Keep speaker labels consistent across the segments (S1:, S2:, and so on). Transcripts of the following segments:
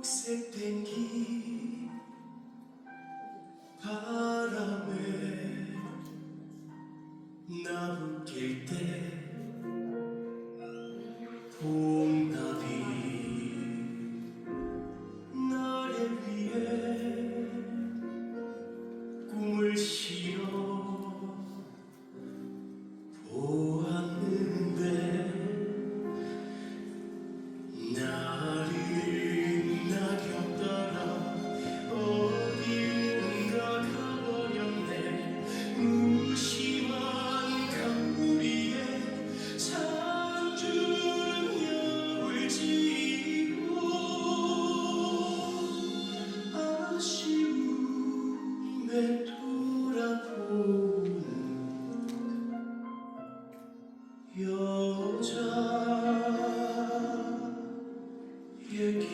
S1: 녹색된 길 바람에 나부낄 때 봄나비 나를 위해 꿈을 실어 보았는데 나를 낙엽 따라 어디론가 가버렸네. 무심한 강물 위에 잠주는 여울 지고 아쉬움에 돌아보는 여자의 길.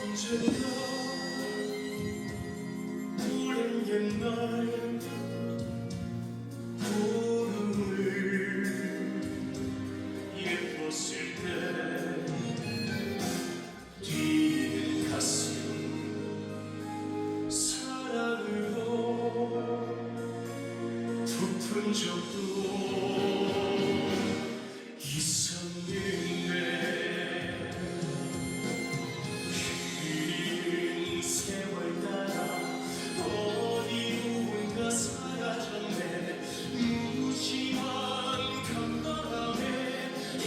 S1: 언젠가 오랜 옛날 보름을 예뻤을 때 뛰는 가슴 사랑으로 부푼 적도 있었는데 긴 세월 따라 어디론가 사라졌네. 무심한 강바람에 흰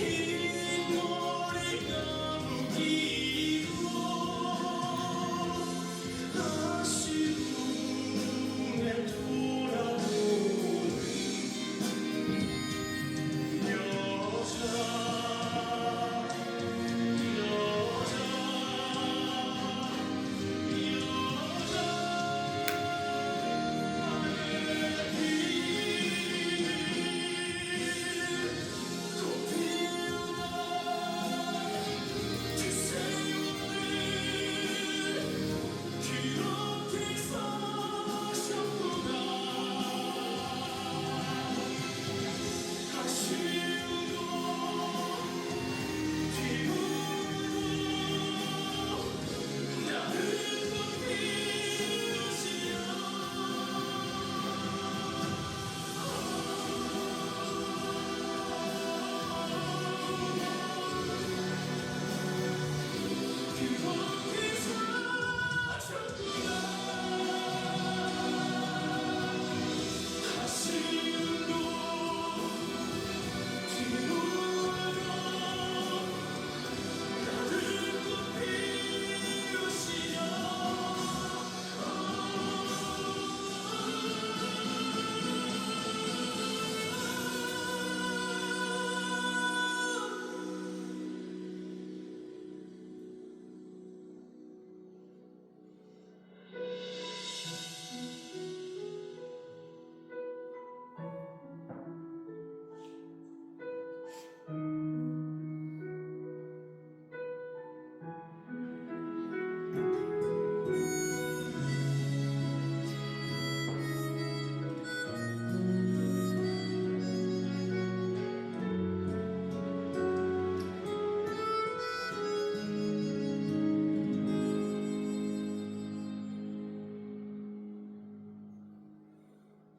S1: 머리가 묶이고 아쉬움에 돌아오는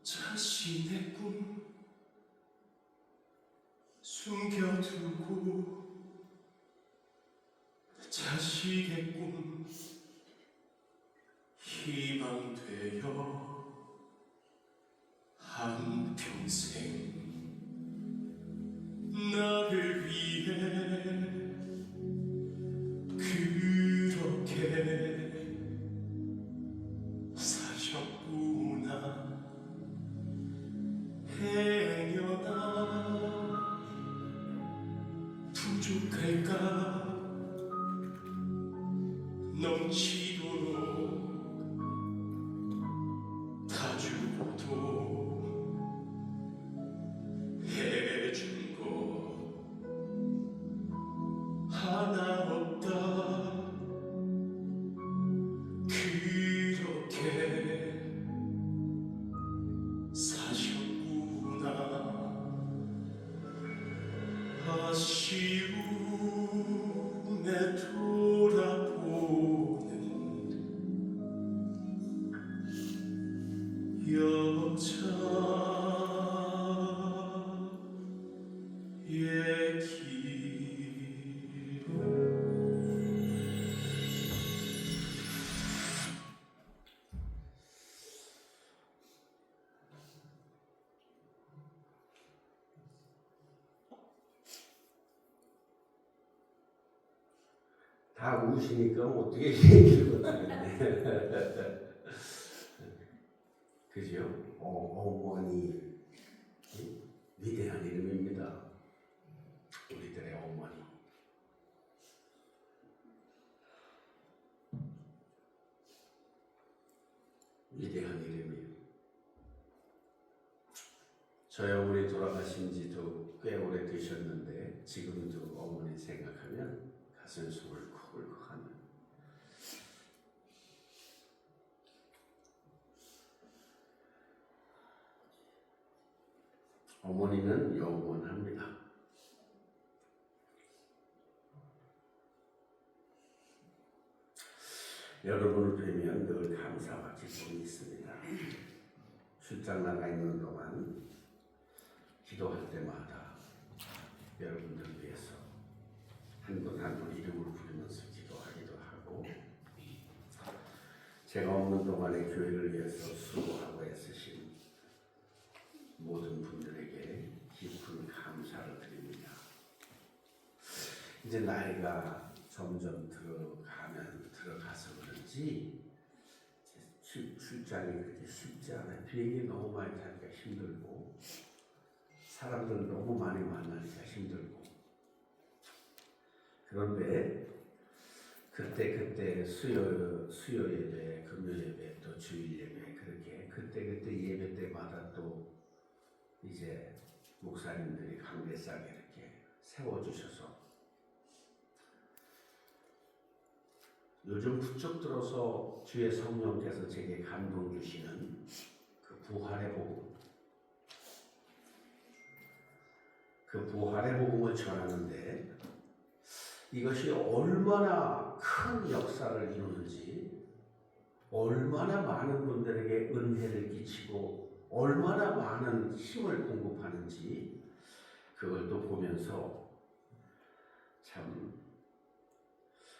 S1: 자신의 꿈 숨겨두고 자식의 꿈 희망되어 한평생 나를 위해 그렇게 사셨구나. 행여나 부족할까 넘치도록 다 주고도 이렇게 사셨구나 아쉬움에 돌아보는 여자의 길
S2: 다 우시니까 어떻게 얘기를 못하겠네. 그죠? 어머니 위대한 이름입니다. 우리들의 어머니. 위대한 이름이에요. 저희 어머니 돌아가신 지도 꽤 오래 되셨는데 지금도 어머니 생각하면 가슴 속을 울컥울컥하는 어머니는 영원합니다. 여러분을 뵈면 늘 감사와 기쁨이 있습니다. 출장 나가 있는 동안 기도할 때마다 여러분들 위해서 한 분 한 분 이름을 부르면서 기도하기도 하고 제가 없는 동안에 교회를 위해서 수고하고 애쓰신 모든 분들에게 깊은 감사를 드립니다. 이제 나이가 점점 들어가서 그런지 출장이 그렇게 쉽지 않아요. 비행기 너무 많이 타니까 힘들고 사람들 너무 많이 만나니까 힘들고 그런데 그때 수요 예배, 금요 예배, 또 주일 예배 그렇게 그때 예배 때마다 또 이제 목사님들이 강대상에 이렇게 세워주셔서 요즘 부쩍 들어서 주의 성령께서 제게 감동 주시는 그 부활의 복음을 전하는데 이것이 얼마나 큰 역사를 이루는지 얼마나 많은 분들에게 은혜를 끼치고 얼마나 많은 힘을 공급하는지 그걸 또 보면서 참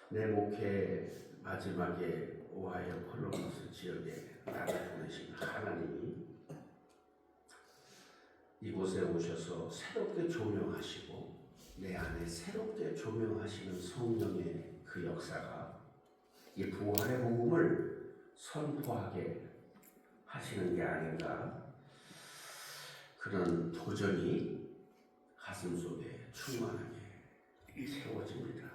S2: 내 목회 마지막에 오하이오 콜럼버스 지역에 나를 보내신 하나님이 이곳에 오셔서 새롭게 조명하시고 내 안에 새롭게 조명하시는 성령의 그 역사가 이 부활의 복음을 선포하게 하시는 게 아닌가 그런 도전이 가슴 속에 충만하게 채워집니다.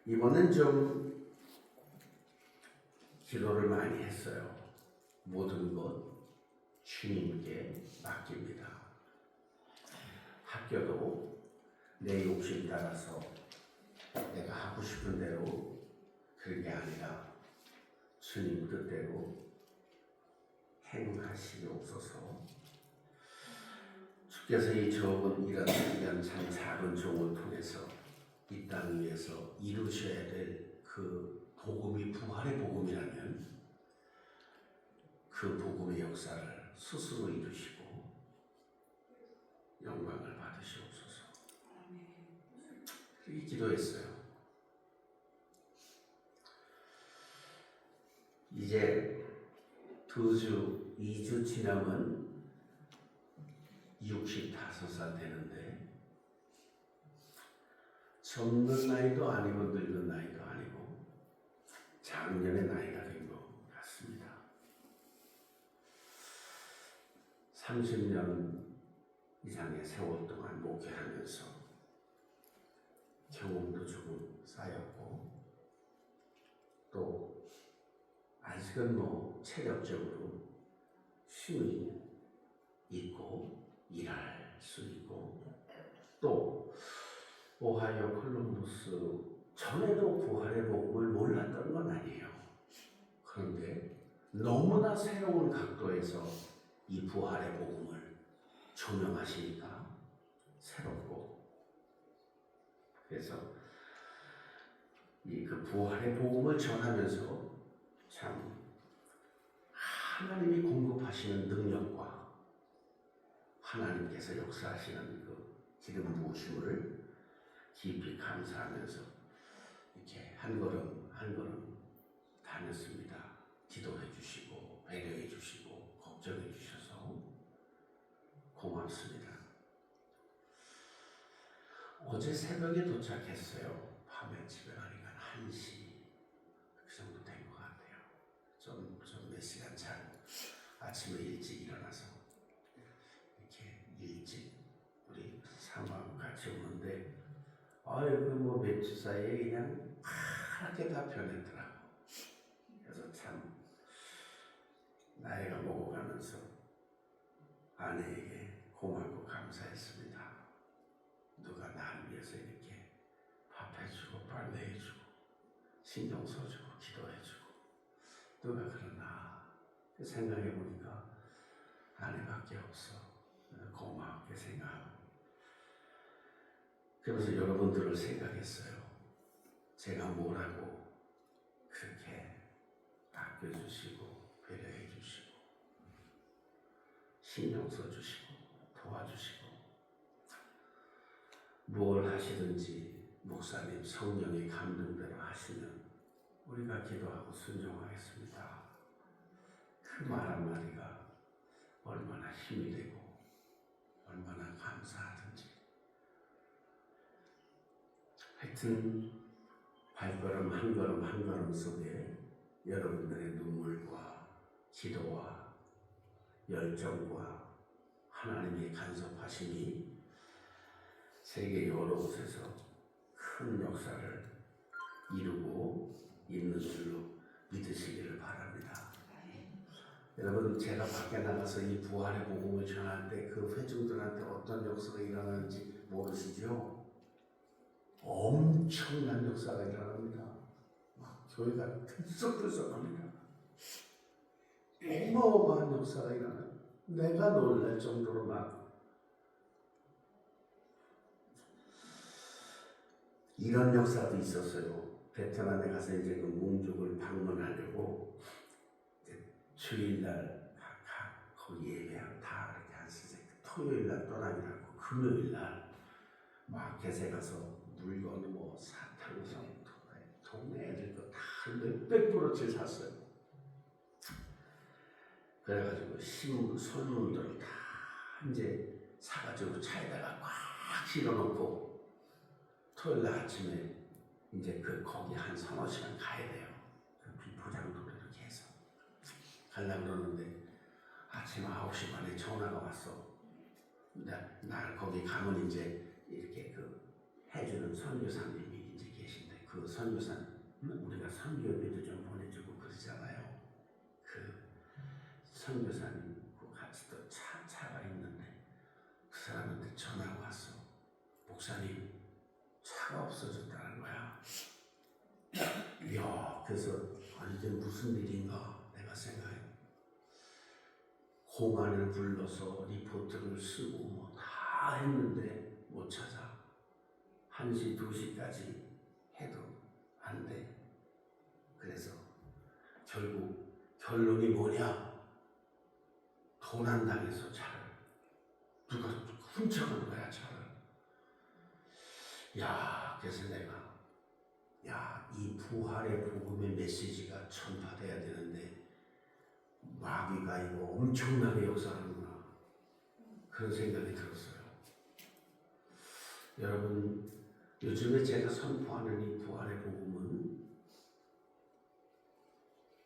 S2: 이번엔 좀 기도를 많이 했어요. 모든 것 주님께 맡깁니다. 학교도 내 욕심 따라서 내가 하고 싶은 대로 그런 게 아니라 주님 뜻대로 행하시옵소서. 주께서 이 적은 이런 참 작은 종을 통해서 이 땅 위에서 이루셔야 될 그 복음이 부활의 복음이라면 그 복음의 역사를 스스로 이루시고 영광을 받으시옵소서. 그렇게 기도했어요. 이제 2주 지나면 65살 되는데 젊는 나이도 아니고 늙은 나이도 아니고 작년의 나이가 된 것 같습니다. 30년 이상의 세월 동안 목회하면서 경험도 조금 쌓였고 또 아직은 체력적으로 힘이 있고 일할 수 있고 또 오하이오 콜럼버스 전에도 부활의 복음을 몰랐던 건 아니에요. 얼마나 새로운 각도에서 이 부활의 복음을 조명하시니까 새롭고, 그래서 이 그 부활의 복음을 전하면서 참 하나님이 공급하시는 능력과 하나님께서 역사하시는 그 기름 부으심을 깊이 감사하면서 이렇게 한 걸음 한 걸음 다녔습니다. 기도해 주시고 배려해 주시고 걱정해 주셔서 고맙습니다. 어제 새벽에 도착했어요. 밤에 집에 가니까 1시 그 정도 된 것 같아요. 좀 몇 시간 자고 아침에 일찍 일어나서 이렇게 일찍 우리 사모하고 같이 오는데 아이고 뭐 몇 주 사이에 그냥 파랗게 다 변했더라고. 그래서 참 나이가 먹어가면서 아내에게 고맙고 감사했습니다. 누가 나를 위해서 이렇게 밥해주고 빨래해주고 신경 써주고 기도해주고 누가 그러나 생각해보니까 아내밖에 없어. 고맙게 생각하고 그래서 여러분들을 생각했어요. 제가 뭐라고 그렇게 아껴주시고 배려해주시고 신경 써주시고 도와주시고 뭘 하시든지 목사님 성령의 감동대로 하시면 우리가 기도하고 순종하겠습니다. 그 말 한마디가 얼마나 힘이 되고 얼마나 감사하든지. 하여튼 발걸음 한 걸음 한 걸음 속에 여러분들의 눈물과 기도와 열정과 하나님의 간섭하심이 세계 여러 곳에서 큰 역사를 이루고 있는 줄로 믿으시기를 바랍니다. 여러분, 제가 밖에 나가서 이 부활의 복음을 전할 때 그 회중들한테 어떤 역사가 일어나는지 모르시죠? 엄청난 역사가 일어납니다. 막 교회가 들썩들썩합니다. 어마어마한 역사가 일어나요. 내가 놀랄 정도로 막 이런 역사도 있었어요. 베트남에 가서 이제 그 몽족을 방문하려고 이제 주일날 거기 예배하고 다 이렇게 하시죠. 토요일날 떠나기라고 금요일날 마켓에 가서 물건 뭐 사탕성 동네 애들 거 다 몇백 브로치를 샀어요. 그래가지고 손님들을 다 이제 사가지고 차에다가 꽉 실어놓고 토요일날 아침에 이제 거기 한 3-4시간 가야 돼요. 그 비포장도로 이렇게 해서 가려고 그러는데 아침 9시 반에 전화가 왔어. 날 거기 가면 이제 이렇게 해주는 선교사님이 이제 계신데 그 선교사님 우리가 선교비도 좀 보내주고 그러잖아요. 그 선교사님과 같이 또 차가 있는데 그 사람한테 전화가 왔어. 목사님 차가 없어졌다는 거야. 이야, 그래서 이게 무슨 일인가 내가 생각해. 공안을 불러서 리포트를 쓰고 뭐 다 했는데 못 찾아. 1시, 2시까지 해도 안 돼. 그래서 결국 결론이 뭐냐? 도난당해서 차를 누가 훔쳐간 거야, 차를. 야, 그래서 내가 이 부활의 복음의 메시지가 전파돼야 되는데 마귀가 이거 엄청나게 역사하는구나, 그런 생각이 들었어요. 여러분, 요즘에 제가 선포하는 이 부활의 복음은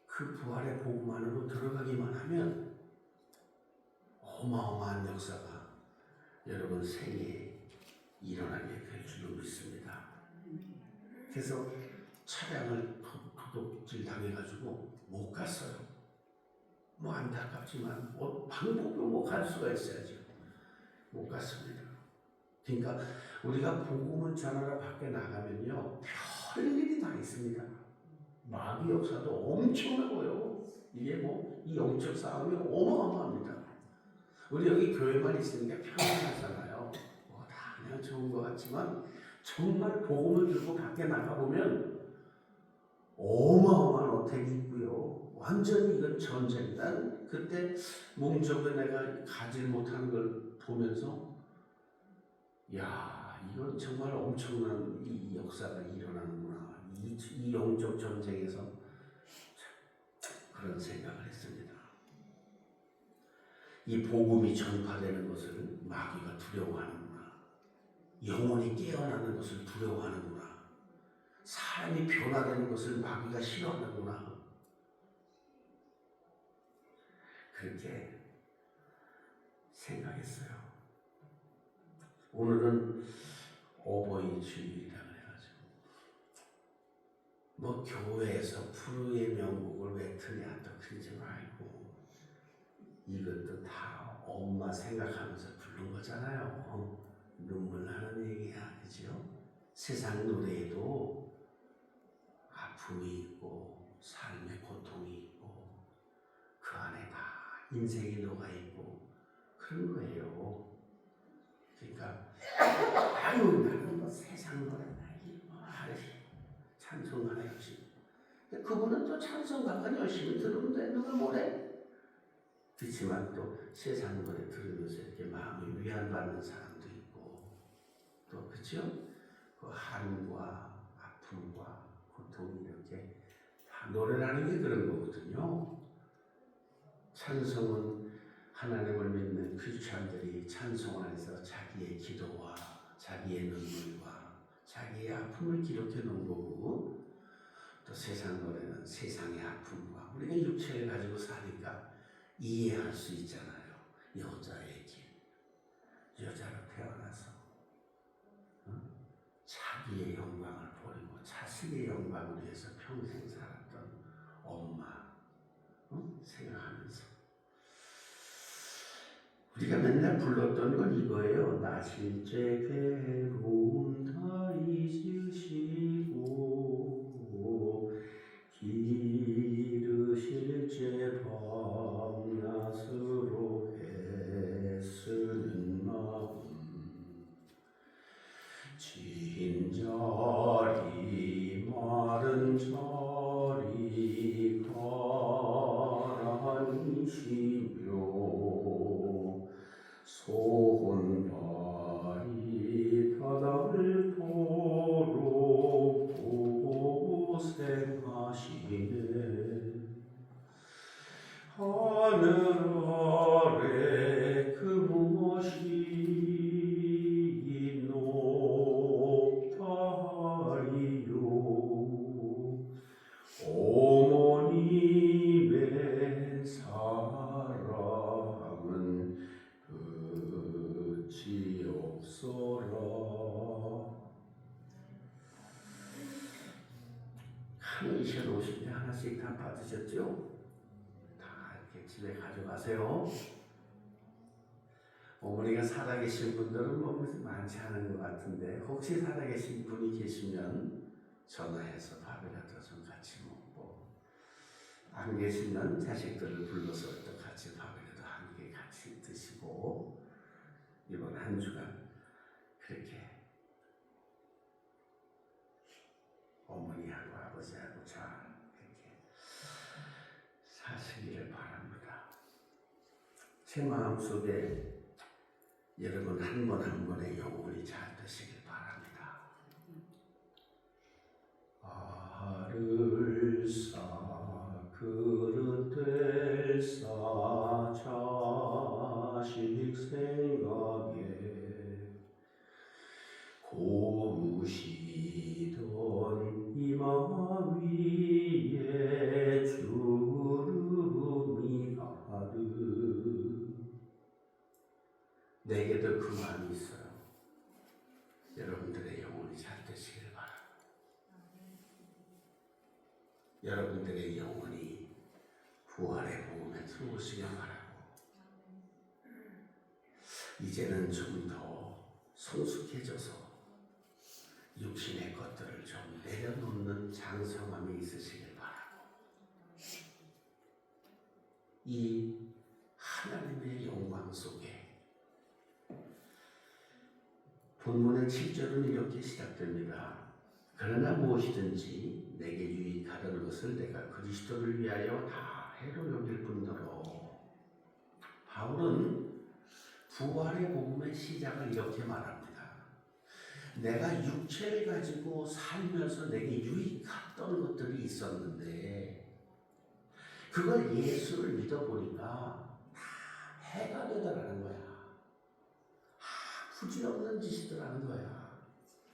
S2: 그 부활의 복음 안으로 들어가기만 하면 어마어마한 역사가 여러분 생애에 일어나게 될 줄로 믿습니다. 그래서 차량을 도둑질 당해가지고 못 갔어요. 뭐 안타깝지만 방법으로 뭐 갈 수가 있어야죠. 못 갔습니다. 그러니까 우리가 복음을 전하러 밖에 나가면요 별일이 다 있습니다. 마귀 역사도 엄청나고요. 이게 뭐 이 영적 싸움이 어마어마합니다. 우리 여기 교회만 있으니까 편안하잖아요. 뭐 다 그냥 좋은 것 같지만 정말 복음을 들고 밖에 나가보면 어마어마한 어택이 있고요. 완전히 이건 전쟁이다. 그때 몽적에 내가 가지 못하는 걸 보면서 야, 이건 정말 엄청난 이 역사가 일어나는구나. 이 영적 전쟁에서 그런 생각을 했습니다. 이 복음이 전파되는 것을 마귀가 두려워하는구나. 영혼이 깨어나는 것을 두려워하는구나. 사람이 변화되는 것을 마귀가 싫어하는구나. 그렇게 생각했어요. 오늘은 어버이 주일이라 그래가지고 뭐 교회에서 푸르의 명곡을 왜 트냐 또 그러지 말고 이것도 다 엄마 생각하면서 부른 거잖아요. 눈물 나는 얘기야, 그죠? 세상 노래에도 아픔이 있고 삶의 고통이 있고 그 안에 다 인생이 녹아 있고 그런 거예요. 그러니까 아유 나는 뭐 세상 노래 찬송가나 열심히. 그분은 또 찬송가만 열심히 들으면 돼. 누가 뭐래? 그렇지만 또 세상 노래 들으면서 이렇게 마음이 위안받는 사람도 있고 또 그렇죠? 그 한과 아픔과 고통이 이렇게 다 노래라는 게 그런 거거든요. 찬송은 하나님을 믿는 크리스천들이 찬송 안에서 자기의 기도와 자기의 눈물과 자기의 아픔을 기록해 놓은 거고 또 세상 노래는 세상의 아픔과 우리가 육체를 가지고 사니까 이해할 수 있잖아요. 여자의 길, 여자로 태어나서 자기의 영광을 버리고 자식의 영광을 위해서 평생 살았던 엄마 생각하면서 우리가 맨날 불렀던 건 이거예요. 나 실제 괴로움 다 잊으시고 기르실 제 밤낮으로 애쓰는 마음 진자리 마른 자리 가라니시며 소원발이 다닳도록 고생하시네 하늘 아래 그 무엇이 높다리요 어머님의 사랑은 끝이 없어라. 카네이션 50개 하나씩 다 받으셨죠? 다 이렇게 집에 가져가세요. 어머니가 살아계신 분들은 뭐 많지 않은 것 같은데 혹시 살아계신 분이 계시면 전화해서 밥이라도 좀 같이 먹고 안 계시면 자식들을 불러서 또 같이 밥이라도 함께 같이 드시고 이번 한 주간 그렇게 어머니하고 아버지하고 잘 그렇게 사시기를 바랍니다. 제 마음속에 여러분 한 번 한 번의 영혼이 잘 되시길 바랍니다. 알을 싸 그릇 될 싸 자식 생각에 고우시던 이마 위에 주름이 가득 내게도 그 마음이 있어요. 여러분들의 영혼이 잘 되시길 바랍니다. 여러분들의 영혼이 부활의 복음에 들어오시길 바라고 이제는 좀 더 성숙해져서 육신의 것들을 좀 내려놓는 장성함이 있으시길 바라고 이 하나님의 영광 속에 본문의 7절은 이렇게 시작됩니다. 그러나 무엇이든지 내게 유익하던 것을 내가 그리스도를 위하여 다 해로 여길 뿐더러. 바울은 부활의 복음의 시작을 이렇게 말합니다. 내가 육체를 가지고 살면서 내게 유익했던 것들이 있었는데 그걸 예수를 믿어보니까 다 해가 되더라는 거야. 부질없는 짓이더라는 거야.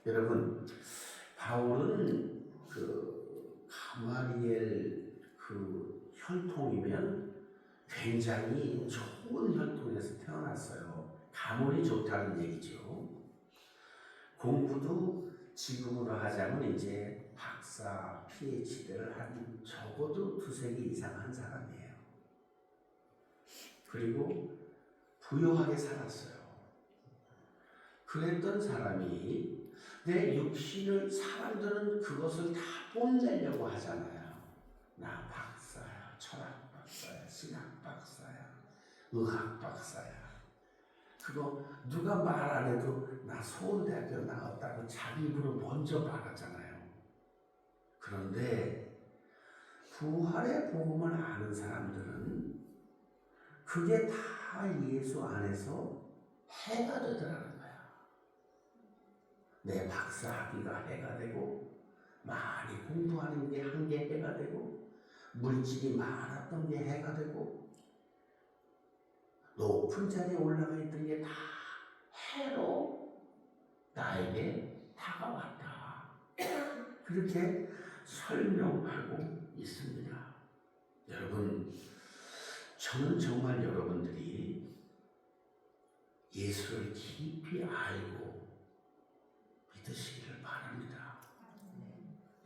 S2: 여러분, 바울은 그 가마리엘 그 혈통이면 굉장히 좋은 혈통에서 태어났어요. 가문이 좋다는 얘기죠. 공부도 지금으로 하자면 이제 박사, PhD를 한 적어도 2-3개 이상 한 사람이에요. 그리고 부유하게 살았어요. 그랬던 사람이 내 육신을 사람들은 그것을 다 뽐내려고 하잖아요. 나 박사야, 철학 박사야, 신학 박사야, 의학 박사야. 그거 누가 말 안 해도 나 서울대학교 나왔다고 자기 입으로 먼저 말하잖아요. 그런데 부활의 복음을 아는 사람들은 그게 다 예수 안에서 해가 되더라는 거야. 내 박사 학위가 해가 되고 많이 공부하는 게 한 게 해가 되고 물질이 많았던 게 해가 되고 높은 자리에 올라가 있던 게 다 해로 나에게 다가왔다. 그렇게 설명하고 있습니다. 여러분, 저는 정말 여러분들이 예수를 깊이 알고 믿으시기를 바랍니다.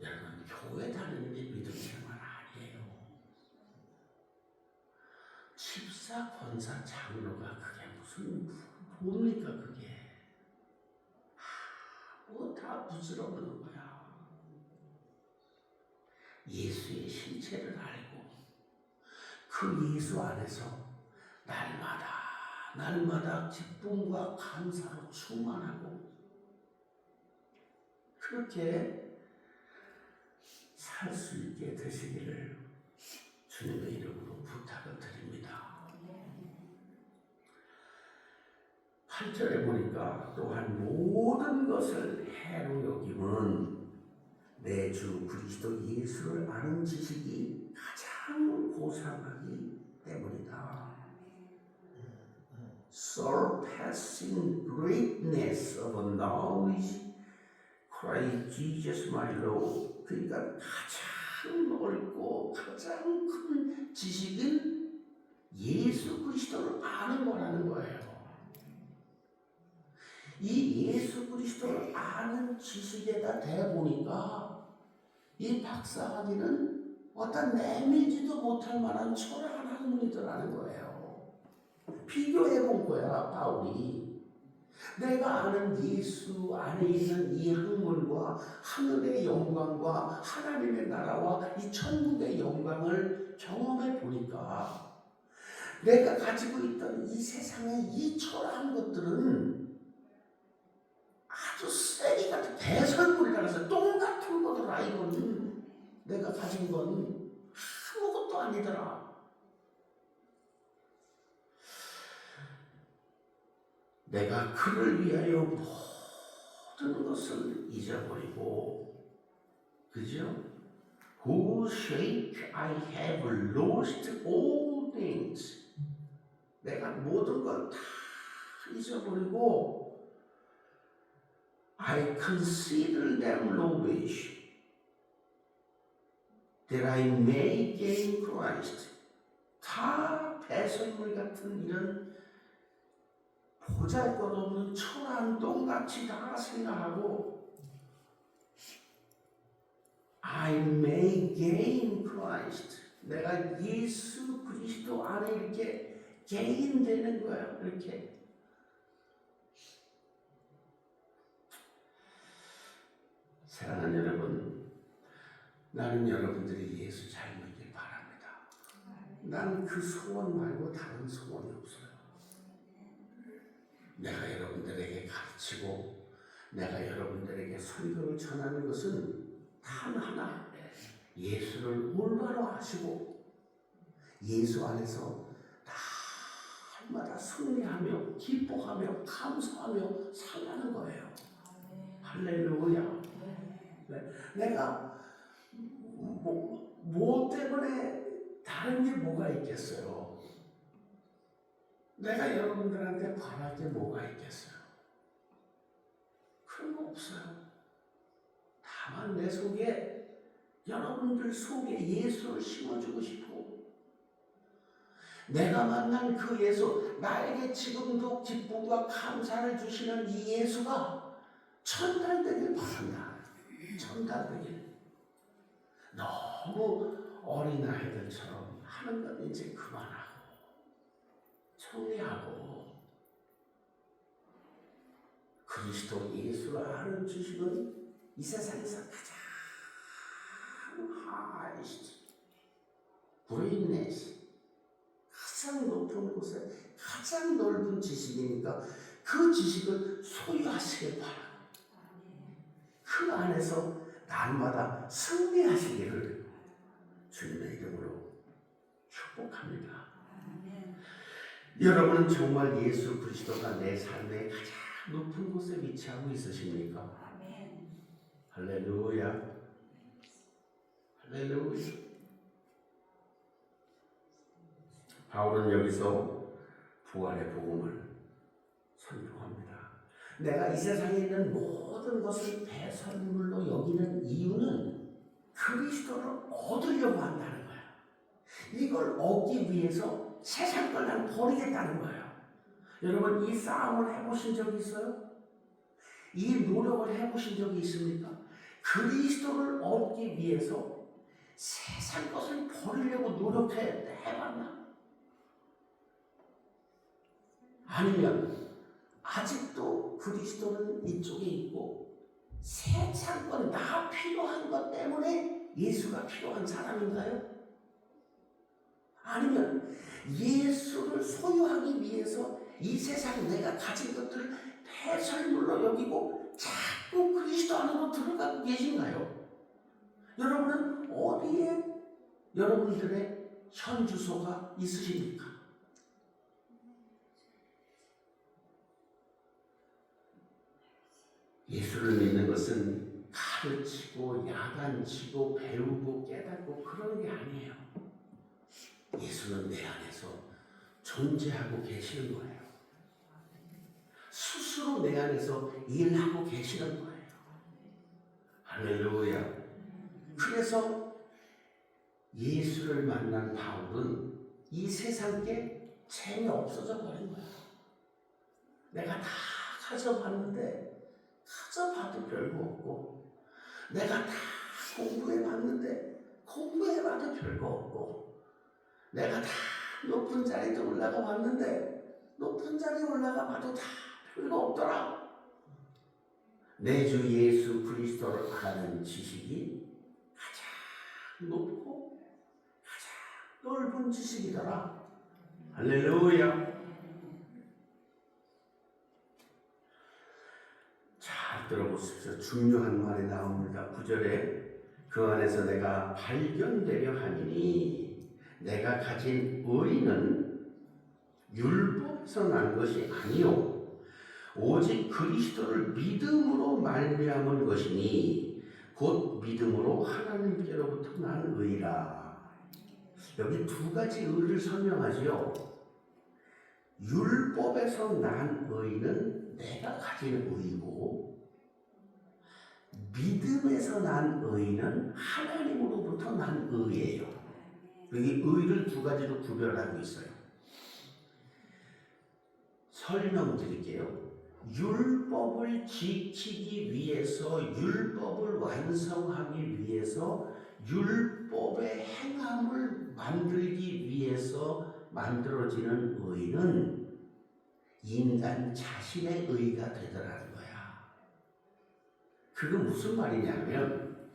S2: 여러분, 교회 다니는 게 믿음 생활 아니에요. 집사, 권사, 장로가 그게 무슨 뭡니까 그게? 뭐 다 부질없는 거야. 예수의 실체를 알고 그 예수 안에서 날마다 기쁨과 감사로 충만하고 그렇게 살 수 있게 되시기를 주님의 이름으로 부탁을 드립니다. 8절에 보니까 또한 모든 것을 해로 여김은 내 주 그리스도 예수를 아는 지식이 가장 고상하기 때문이다. Surpassing greatness of knowledge, Christ Jesus my Lord. 그러니까 가장 넓고 가장 큰 지식은 예수 그리스도를 아는 거라는 거예요. 이 예수 그리스도를 아는 지식에다 대보니까 이 박사학위는 어떤 내밀지도 못할 만한 초라한 학문이더라는 거예요. 비교해 본 거야, 바울이. 내가 아는 예수 안에 있는 이 학문과 하늘의 영광과 하나님의 나라와 이 천국의 영광을 경험해 보니까 내가 가지고 있던 이 세상의 이 초라한 것들은 아주 쓰레기 같은 개설물이라고 해서 똥 같은 거더라. 이건 내가 가진 건 아무것도 아니더라. 내가 그를 위하여 모든 것을 잊어버리고, 그죠? Whose sake I have lost all things. 내가 모든 걸 다 잊어버리고 I consider them rubbish, that I may gain Christ. 다 배설물 같은 이런 보잘것없는 초라한 똥같이 다 생각하고 I may gain Christ. 내가 예수 그리스도 안에 이렇게 gain 되는 거야. 이렇게. 사랑하는 여러분, 나는 여러분들이 예수 잘 믿길 바랍니다. 난 그 소원 말고 다른 소원이 없어요. 내가 여러분들에게 가르치고 내가 여러분들에게 설교를 전하는 것은 단 하나, 예수를 올바로 아시고 예수 안에서 날마다 승리하며 기뻐하며 감사하며 살아가는 거예요. 할렐루야. 네. 내가 뭐 때문에 다른 게 뭐가 있겠어요? 내가 여러분들한테 바랄 게 뭐가 있겠어요? 그런 거 없어요. 다만 내 속에, 여러분들 속에 예수를 심어주고 싶고, 내가 만난 그 예수, 나에게 지금도 기쁨과 감사를 주시는 이 예수가 전달되길 바란다. 전달되길. 너무 어린아이들처럼 하는 건 이제 그만하고 정리하고 그리스도 예수를 아는 지식은 이 세상에서 가장 하이시지, 브레인넷, 가장 높은 곳에 가장 넓은 지식이니까 그 지식을 소유하시길 바랍니다. 그 안에서 날마다 승리하시기를 주님의 이름으로 축복합니다. 여러분은 정말 예수 그리스도가 내 삶의 가장 높은 곳에 위치하고 있으십니까? 할렐루야. 할렐루야. 바울은 여기서 부활의 복음을 선포합니다. 내가 이 세상에 있는 모든 것을 배설물로 여기는 이유는 그리스도를 얻으려고 한다는 거야. 이걸 얻기 위해서 세상 걸 난 버리겠다는 거예요. 여러분, 이 싸움을 해보신 적이 있어요? 이 노력을 해보신 적이 있습니까? 그리스도를 얻기 위해서 세상 것을 버리려고 노력해봤나? 아니면 아직도 그리스도는 이쪽에 있고 세상 건 나 필요한 것 때문에 예수가 필요한 사람인가요? 아니면 예수를 소유하기 위해서 이 세상 내가 가진 것들을 배설물로 여기고 자꾸 그리스도 안으로 들어가고 계신가요? 여러분은 어디에 여러분들의 현 주소가 있으십니까? 예수를 믿는 것은 가르치고 야단치고 배우고 깨닫고 그런 게 아니에요. 예수는 내 안에서 존재하고 계시는 거예요. 스스로 내 안에서 일하고 계시는 거예요. 할렐루야. 그래서 예수를 만난 바울은 이 세상에 재미없어져 버린 거야. 내가 다 가져봤는데 가져봐도 별거 없고, 내가 다 공부해봤는데 공부해봐도 별거 없고, 내가 다 높은 자리에 올라가 봤는데 높은 자리에 올라가 봐도 다 별거 없더라. 내 주 예수 그리스도를 아는 지식이 가장 높고 가장 넓은 지식이더라. 할렐루야. 잘 들어보십시오. 중요한 말이 나옵니다. 9절에 그 안에서 내가 발견되려 하니니 내가 가진 의는 율법에서 난 것이 아니요 오직 그리스도를 믿음으로 말미암은 것이니 곧 믿음으로 하나님께로부터 난 의라. 여기 두 가지 의를 설명하지요. 율법에서 난 의는 내가 가진 의고, 믿음에서 난 의는 하나님으로부터 난 의예요. 여기 의를 두 가지로 구별하고 있어요. 설명드릴게요. 율법을 지키기 위해서, 율법을 완성하기 위해서, 율법의 행함을 만들기 위해서 만들어지는 의는 인간 자신의 의가 되더라는 거야. 그건 무슨 말이냐면,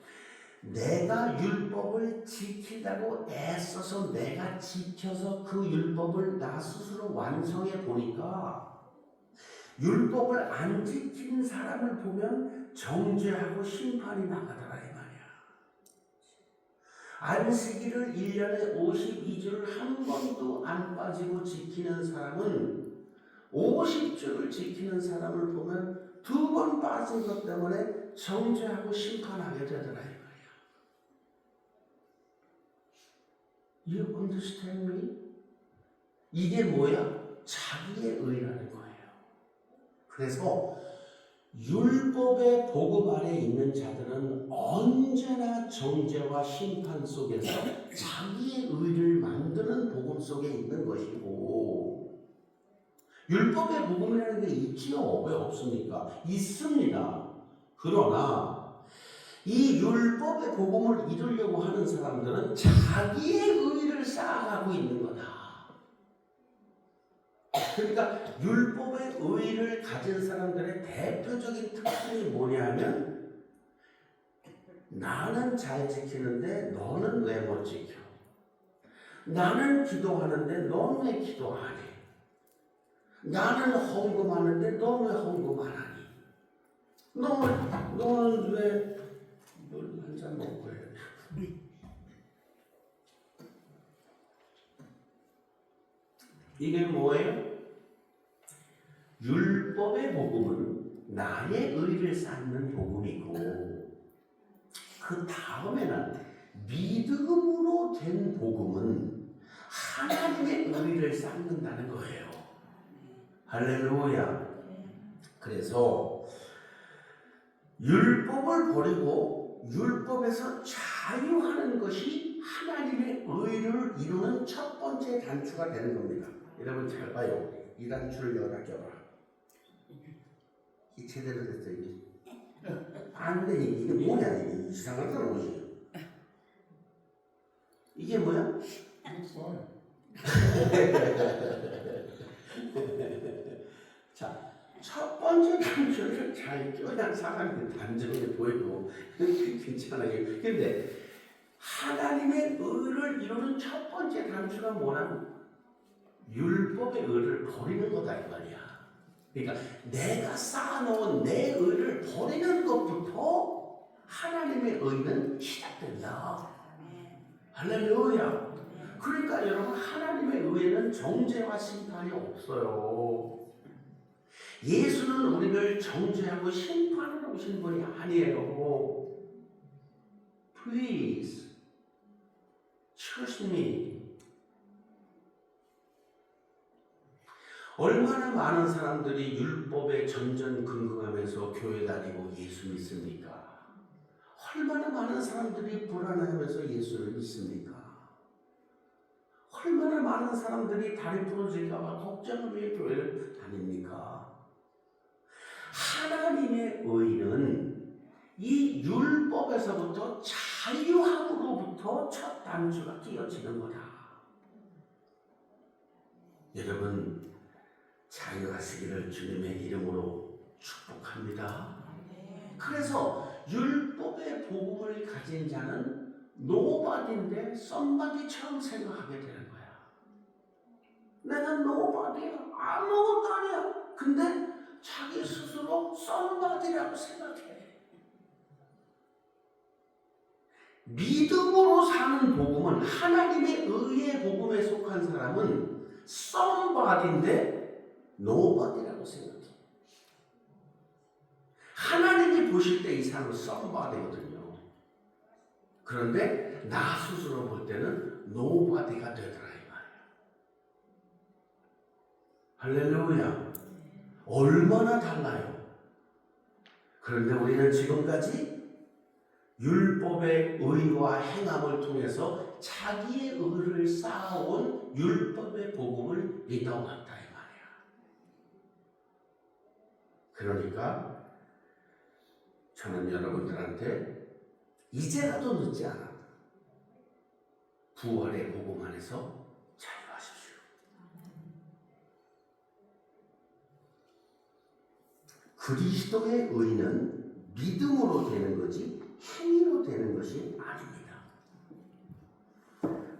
S2: 내가 율법을 지키려고 애써서 내가 지켜서 그 율법을 나 스스로 완성해 보니까 율법을 안 지킨 사람을 보면 정죄하고 심판이 나가더라 이 말이야. 안식일을 1년에 52주를 한 번도 안 빠지고 지키는 사람은 50주를 지키는 사람을 보면 2번 빠진 것 때문에 정죄하고 심판하게 되더라 이 말이야. You understand me? 이게 뭐야? 자기의 의라는 거예요. 그래서 율법의 복음 아래 있는 자들은 언제나 정죄와 심판 속에서 자기의 의를 만드는 복음 속에 있는 것이고, 율법의 복음이라는 게 있지요? 왜 없습니까? 있습니다. 그러나 이 율법의 복음을 이루려고 하는 사람들은 자기의 의를 쌓아가고 있는 거다. 그러니까 율법의 의를 가진 사람들의 대표적인 특징이 뭐냐면, 나는 잘 지키는데 너는 왜 못 지켜? 나는 기도하는데 넌 왜 기도 안 해? 나는 헌금하는데 넌 왜 헌금 안 하니? 너는 왜 물 한 잔 먹고 해? 이게 뭐예요? 율법의 복음은 나의 의를 쌓는 복음이고, 그 다음에는 믿음으로 된 복음은 하나님의 의를 쌓는다는 거예요. 할렐루야. 그래서 율법을 버리고 율법에서 자유하는 것이 하나님의 의를 이루는 첫 번째 단추가 되는 겁니다. 여러분 잘 봐요. 이 단추를 여기다 껴봐. 이 제대로 됐어 이게. 안 돼. 이게 뭐냐 이게. 이상한 사람 뭐지? 이게 뭐야? 자, 첫 번째 단추를 잘 껴야 사람이 단정해 보이고 괜찮아요. 근데 하나님의 의를 이루는 첫 번째 단추가 뭐냐면 율법의 의를 버리는 거다 이 말이야. 그러니까 내가 쌓아놓은 내 의를 버리는 것부터 하나님의 의는 시작된다. 할렐루야. 그러니까 여러분, 하나님의 의에는 정죄와 심판이 없어요. 예수는 우리를 정죄하고 심판하러 오신 분이 아니에요. Please trust me. 얼마나 많은 사람들이 율법에 전전긍긍하면서 교회 다니고 예수 믿습니까? 얼마나 많은 사람들이 불안해하면서 예수를 믿습니까? 얼마나 많은 사람들이 다리 부러질까 봐 걱정하며 교회를 다닙니까? 하나님의 의는 이 율법에서부터 자유함으로부터 첫 단추가 끼어지는 거다. 여러분, 자유하시기를 주님의 이름으로 축복합니다. 그래서 율법의 복음을 가진 자는 노바디인데 썸바디처럼 생각하게 되는 거야. 내가 노바디야, 아무것도 아니야. 근데 자기 스스로 썸바디라고 생각해. 믿음으로 사는 복음은, 하나님의 의의 복음에 속한 사람은 썸바디인데 노바디라고 생각해. 하나님이 보실 때 이 사람은 썸바디거든요. 그런데 나 스스로 볼 때는 노바디가 되더라 이 말이야. 할렐루야. 얼마나 달라요. 그런데 우리는 지금까지 율법의 의와 행함을 통해서 자기의 의를 쌓아온 율법의 복음을 믿어왔다 이 말이야. 그러니까 저는 여러분들한테 이제라도 늦지 않아 부활의 복음 안에서 자유하십시오. 그리스도의 의는 믿음으로 되는 거지 행위로 되는 것이 아닙니다.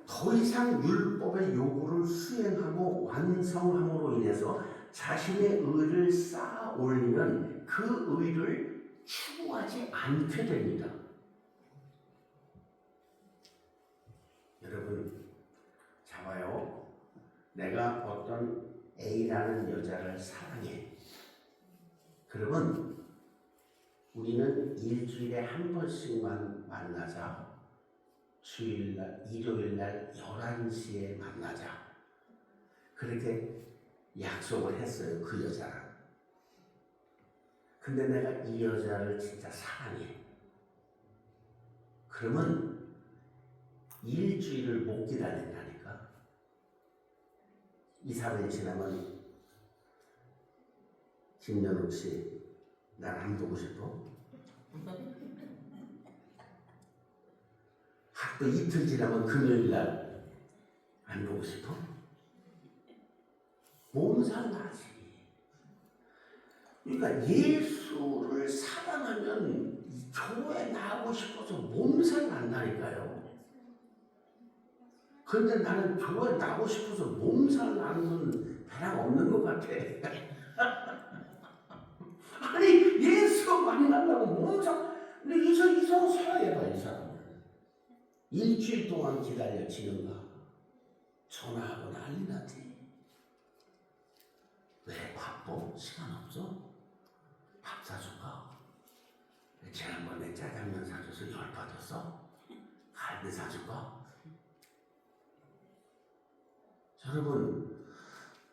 S2: 더 이상 율법의 요구를 수행하고 완성함으로 인해서 자신의 의를 쌓아 올리면 그 의를 추구하지 않게 됩니다. 여러분, 자봐요. 내가 어떤 A라는 여자를 사랑해. 그러면 우리는 일주일에 한 번씩만 만나자. 주일날, 일요일날 11시에 만나자. 그렇게 약속을 했어요. 그 여자랑. 근데 내가 이 여자를 진짜 사랑해. 그러면 일주일을 못 기다린다니까. 2, 3일 지나면 김연욱 씨, 날 안 보고 싶어? 또 이틀 지나면 금요일날 안 보고 싶어? 몸살 나지. 그러니까 예수를 사랑하면 교회 나가고 싶어서 몸살 난다니까요. 그런데 나는 교회 나가고 싶어서 몸살 나는 건 배랑 없는 것 같아. 아니 예수 만나려고 몸살. 근데 이 사람 살아야봐. 이 사람을 일주일 동안 기다려지는가. 전화하고 난리 나지. 왜 바빠? 시간 없어? 밥 사줄까? 지난번에 짜장면 사줘서 열받았어? 갈비 사줄까? 여러분,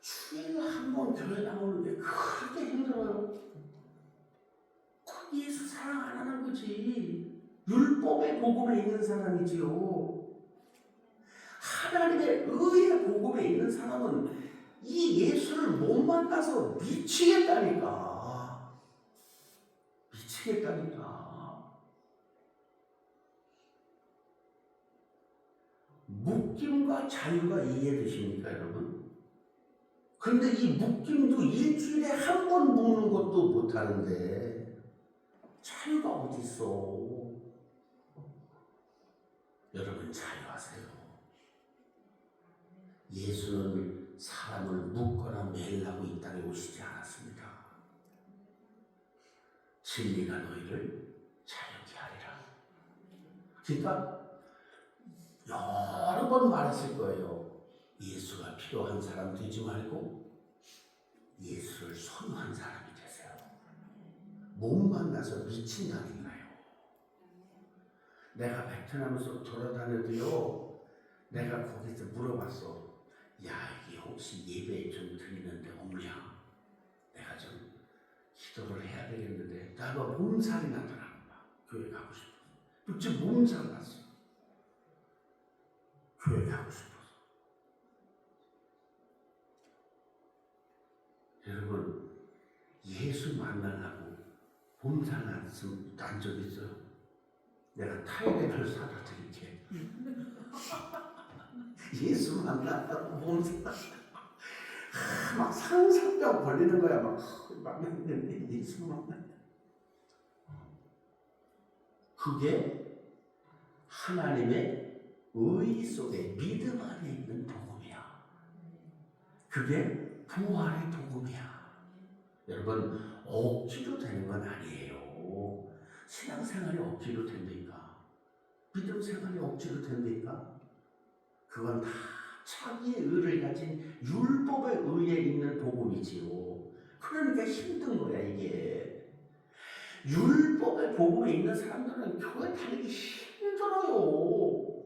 S2: 주일에 한 번 교회 나오는 게 그렇게 힘들어요. 예수 사랑 안 하는 거지. 율법의 복음에 있는 사람이지요. 하나님의 의의 복음에 있는 사람은 이 예수를 못 만나서 미치겠다니까. 미치겠다니까. 묶임과 자유가 이해되십니까, 여러분? 근데 이 묶임도 일주일에 한 번 묶는 것도 못하는데 자유가 어디 있어? 여러분 자유하세요. 예수는 사람을 묶거나 매일하고 이 땅에 오시지 않았습니다. 진리가 너희를 자유케 하리라. 그러니까 여러 번 말했을 거예요. 예수가 필요한 사람 되지 말고 예수를 선호한 사람이 되세요. 못 만나서 미친다니까요. 내가 베트남에서 돌아다녀도요, 내가 거기서 물어봤어. 야, 이게 혹시 예배 좀 드리는데 없냐? 내가 좀 기도를 해야 되겠는데, 나가 몸살이 나더라고. 교회 가고 싶어서. 도대체 몸살 났어. 교회 가고 싶어서. 여러분, 예수 만나려고 몸살 난 적 있어요? 내가 타이레놀 사다 드릴게. 예수 만나려고 몸살 막 상상병 걸리는 거야. 막 예수 만나. 그게 하나님의 의 속에 믿음 안에 있는 복음이야. 그게 부활의 복음이야. 여러분, 억지로 되는 건 아니에요. 신앙생활이 억지로 됩니까? 믿음 생활이 억지로 됩니까? 그건 다 자기의 의를 가진 율법의 의에 있는 복음이지요. 그러니까 힘든 거야, 이게. 율법의 복음에 있는 사람들은 교회 다니기 힘들어요.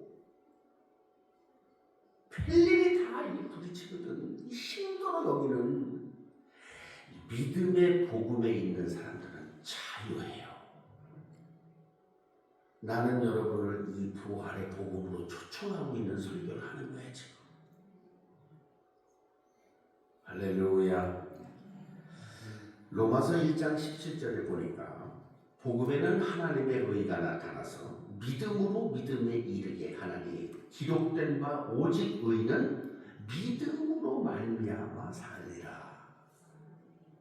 S2: 별일이 다 부딪히거든. 힘들어, 여기는. 믿음의 복음에 있는 사람들은 자유해요. 나는 여러분을 이 부활의 복음으로 초청하고 있는 설교를 하는 거예요, 지금. 할렐루야. 로마서 1장 17절에 보니까 복음에는 하나님의 의가 나타나서 믿음으로 믿음에 이르게 하나니 기록된 바 오직 의는 믿음으로 말미암아 살리라.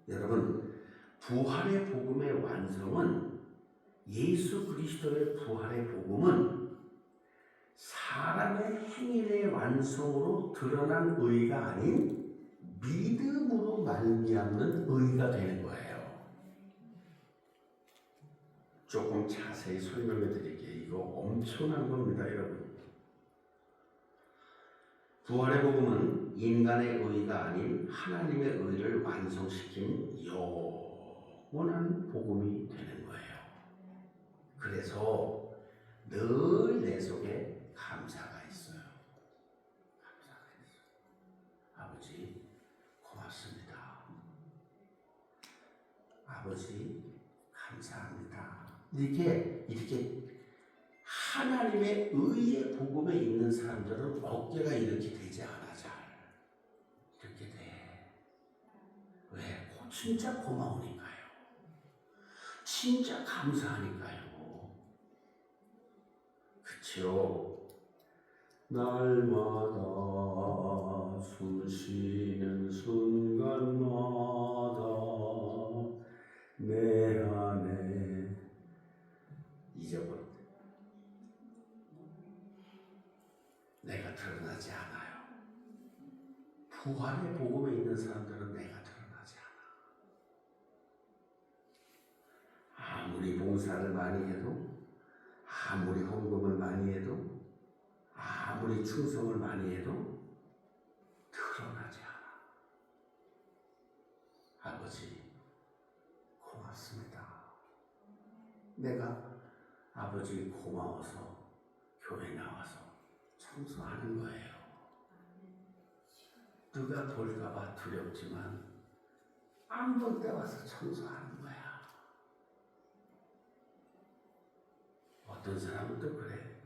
S2: 여러분, 부활의 복음의 완성은 예수 그리스도의 부활의 복음은 사람의 행위의 완성으로 드러난 의가 아닌 믿음으로 말미암는 의가 되는 거예요. 조금 자세히 설명해 드릴게요. 이거 엄청난 겁니다, 여러분. 부활의 복음은 인간의 의가 아닌 하나님의 의를 완성시킨 영원한 복음이 되는 거예요. 그래서 늘 내 속에 감사가 있어요. 감사가 있어요. 아버지 고맙습니다. 아버지 감사합니다. 이렇게 하나님의 의의 복음에 있는 사람들은 어깨가 이렇게 되지 않아. 잘 이렇게 돼. 왜? 진짜 고마우니까요. 진짜 감사하니까요. 그쵸? 날마다 숨 쉬는 순간마다 내 안에 잊어버린 내가 드러나지 않아요. 부활의 복음에 있는 사람들은 내가 드러나지 않아. 아무리 봉사를 많이 해도, 아무리 헌금을 많이 해도, 아무리 충성을 많이 해도 드러나지 않아. 아버지 고맙습니다. 내가 아버지 고마워서 교회 나와서 청소하는 거예요. 누가 볼까봐 두렵지만 안 볼 때 와서 청소하는 거야. 어떤 사람은 또 그래.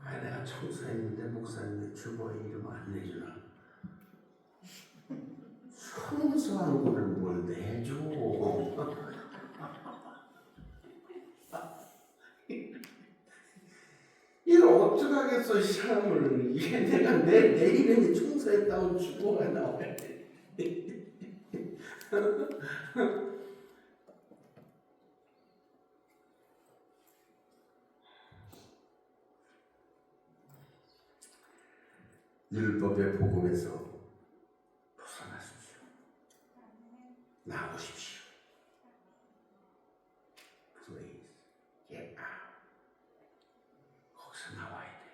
S2: 아, 내가 청소했는데 목사님이 주보에 이름 안 내주나. 청소하는 거를 뭘 내줘. 이걸 어떡하겠어, 이 사람을. 이게 내가 내 이름이 청소했다고 주보가 나와야 돼. 율법의 복음에서 벗어나십시오. 나오십시오. Please get out. 거기서 나와야 돼.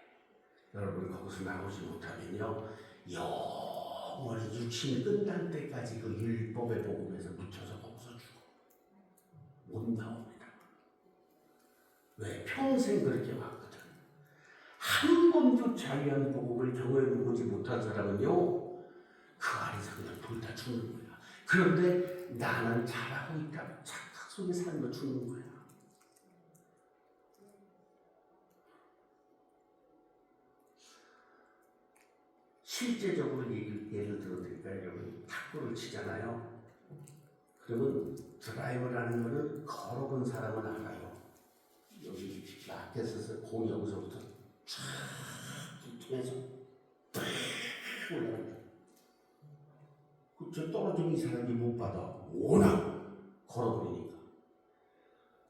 S2: 여러분 거기서 나오지 못하면요, 영원히 육신이 끝날 때까지 그 율법의 복음에서 묻혀서 거기서 죽어. 못 나옵니다. 왜? 평생 그렇게 왔거든. 한 번도 자유한 복음을 경험해 보지 못한 사람은요, 그 안에서 그냥 불타 죽는 거야. 그런데 나는 잘하고 있다고 착각 속에 살며 죽는 거야. 실제적으로 예를 들어드릴까요? 여러분, 탁구를 치잖아요. 그러면 드라이브를 하는 거는 걸어본 사람은 알아요. 여기 라켓에서 공이 여기서부터 쫙 통해서 탁 올라간다. 저 떨어지는 이 사람이 못 받아. 워낙 걸어버리니까.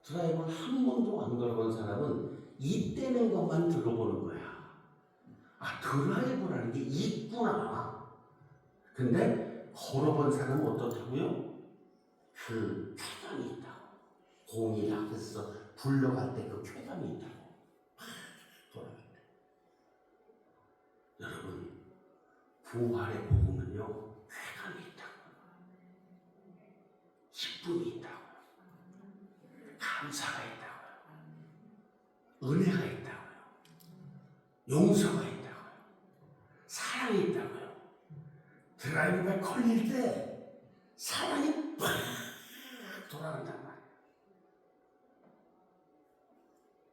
S2: 드라이브를 한 번도 안 걸어본 사람은 이때는 것만 들어보는 거야. 아, 드라이브라는 게 있구나. 근데 걸어본 사람은 어떻다고요? 그 쾌감이 있다고. 공이 라켓에서 굴러갈 때 그 쾌감이 있다고. 돌아갈 때. 여러분, 부활의 복음은요, 쾌감이 있다고. 기쁨이 있다고. 감사가 있다고요. 은혜가 있다고요. 용서가 있다고요. 사랑이 있다고요. 드라이브가 걸릴 때 사랑이 팍 돌아간단 말이에요.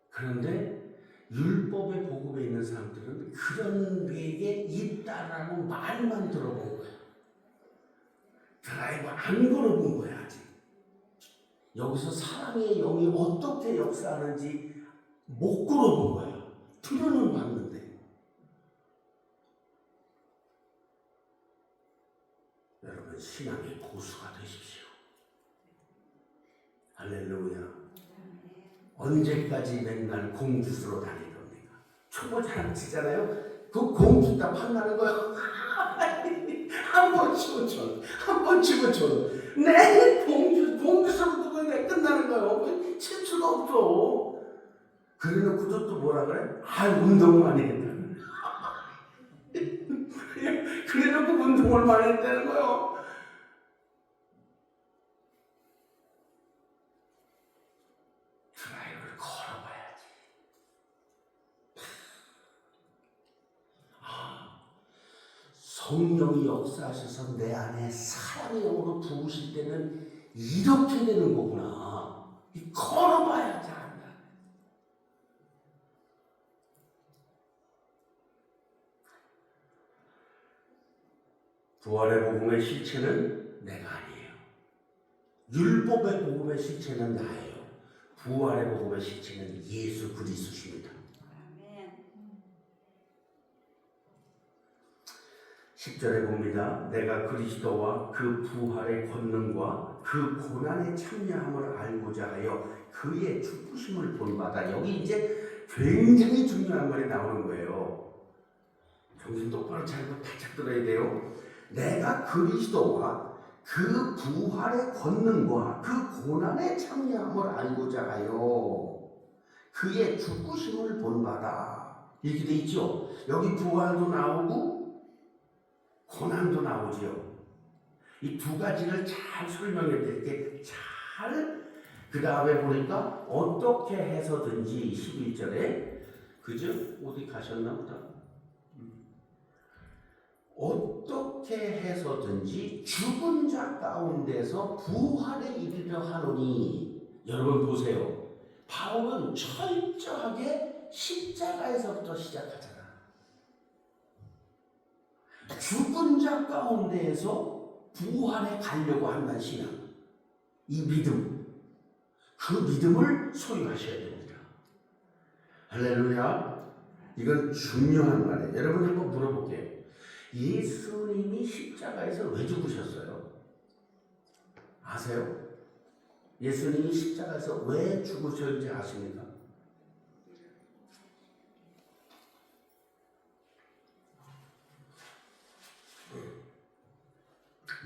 S2: 그런데 율법의 복음에 있는 사람들은 그런 게 있다라고 말만 들어본 거야. 드라이브 안 걸어본 거야, 아직. 여기서 사랑의 영이 어떻게 역사하는지 못 걸어본 거야. 들어는 봤는데. 여러분, 신앙의 고수가 되십시오. 할렐루야. 언제까지 맨날 공주수로 다닐 겁니까? 초보 장치잖아요. 그 공주 딱 판다는 거예요. 한 번 치고 쳐, 한 번 치고 쳐. 내 공주수로 두고 끝나는 거예요. 칠 수가 없어. 그래놓고도 또 뭐라 그래? 운동을 많이 했다. 그래놓고 운동을 많이 했다는 거예요. 드라이브를 걸어봐야지. 성령이 역사하셔서 내 안에 사랑의 영으로 부으실 때는 이렇게 되는 거구나. 걸어봐야지 안다. 부활의 복음의 실체는 내가 아니에요. 율법의 복음의 실체는 나예요. 부활의 복음의 실체는 예수 그리스도십니다. 10절에 봅니다. 내가 그리스도와 그 부활의 권능과 그 고난의 참여함을 알고자 하여 그의 죽으심을 본받아. 여기 이제 굉장히 중요한 말이 나오는 거예요. 정신 똑바로 차리고 바짝 들어야 돼요. 내가 그리스도와 그 부활의 권능과 그 고난의 참여함을 알고자 하여 그의 죽으심을 본받아. 이렇게 돼 있죠. 여기 부활도 나오고 고난도 나오지요. 이 두 가지를 잘 설명해 드릴게. 그 다음에 보니까 어떻게 해서든지 11절에 그죠? 어디 가셨나 보다. 어떻게 해서든지 죽은 자 가운데서 부활에 이르려 하노니. 여러분 보세요. 바울은 철저하게 십자가에서부터 시작하잖아. 죽은 자 가운데에서 부활에 가려고 한다는 신앙, 이 믿음, 그 믿음을 소유하셔야 됩니다. 할렐루야. 이건 중요한 말이에요. 여러분 한번 물어볼게요. 예수님이 십자가에서 왜 죽으셨어요? 아세요? 예수님이 십자가에서 왜 죽으셨는지 아십니까?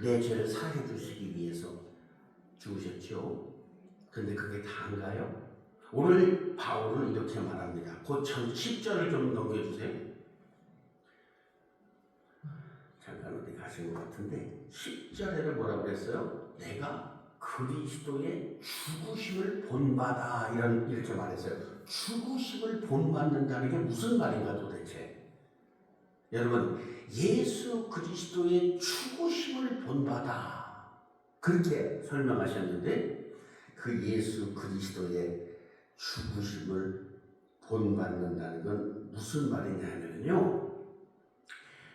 S2: 내 죄를 사해 주시기 위해서 죽으셨죠. 근데 그게 다인가요? 오늘 바울은 이렇게 말합니다. 곧 10절을 좀 넘겨주세요. 잠깐 어디 가신 것 같은데 10절에는 뭐라고 그랬어요? 내가 그리스도의 죽으심을 본받아. 이렇게 말했어요. 죽으심을 본받는다는 게 무슨 말인가 도대체? 여러분, 예수 그리스도의 죽으심을 본받아. 그렇게 설명하셨는데 그 예수 그리스도의 죽으심을 본받는다는 건 무슨 말이냐면요.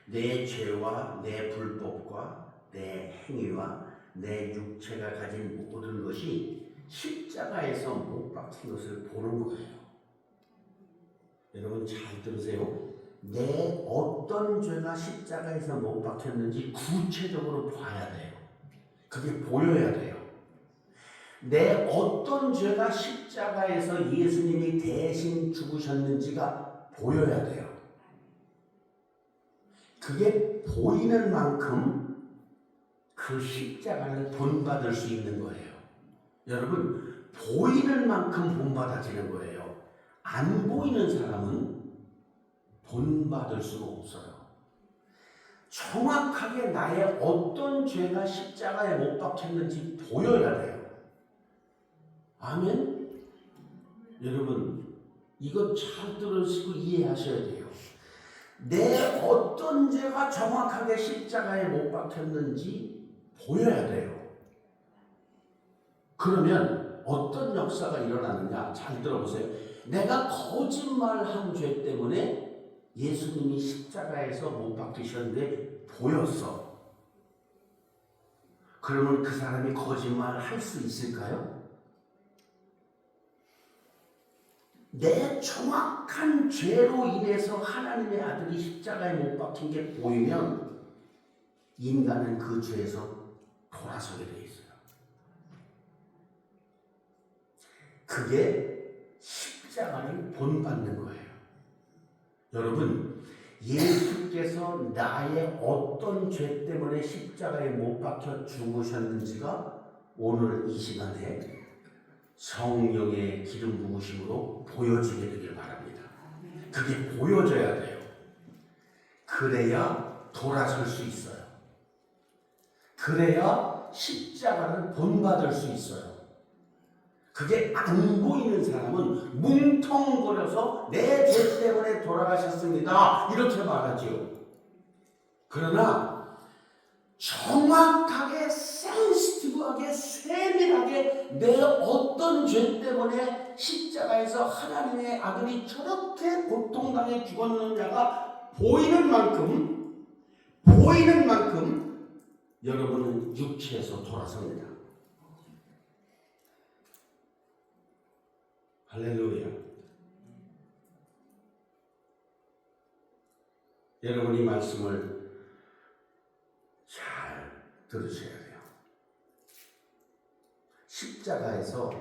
S2: 내 죄와 내 불법과 내 행위와 내 육체가 가진 모든 것이 십자가에서 못 박힌 것을 보는 거예요. 여러분 잘 들으세요. 내 어떤 죄가 십자가에서 못 박혔는지 구체적으로 봐야 돼요. 그게 보여야 돼요. 내 어떤 죄가 십자가에서 예수님이 대신 죽으셨는지가 보여야 돼요. 그게 보이는 만큼 그 십자가를 본받을 수 있는 거예요. 여러분, 보이는 만큼 본받아지는 거예요. 안 보이는 사람은 본받을 수가 없어요. 정확하게 나의 어떤 죄가 십자가에 못 박혔는지 보여야 돼요. 아멘? 여러분, 이거 잘 들으시고 이해하셔야 돼요. 내 어떤 죄가 정확하게 십자가에 못 박혔는지 보여야 돼요. 그러면 어떤 역사가 일어나느냐? 잘 들어보세요. 내가 거짓말한 죄 때문에 예수님이 십자가에서 못 박히셨는데 보였어. 그러면 그 사람이 거짓말을 할 수 있을까요? 내 정확한 죄로 인해서 하나님의 아들이 십자가에 못 박힌 게 보이면 인간은 그 죄에서 돌아서게 돼 있어요. 그게 십자가를 본받는 거예요. 여러분, 예수께서 나의 어떤 죄 때문에 십자가에 못 박혀 죽으셨는지가 오늘 이 시간에 성령의 기름 부으심으로 보여지게 되길 바랍니다. 그게 보여져야 돼요. 그래야 돌아설 수 있어요. 그래야 십자가를 본받을 수 있어요. 그게 안 보이는 사람은 뭉텅거려서 내 죄 때문에 돌아가셨습니다, 이렇게 말하지요. 그러나 정확하게 센시티브하게 세밀하게 내 어떤 죄 때문에 십자가에서 하나님의 아들이 저렇게 고통당해 죽었느냐가 보이는 만큼 여러분은 육체에서 돌아섭니다. 할렐루야. 여러분, 이 말씀을 잘 들으셔야 돼요. 십자가에서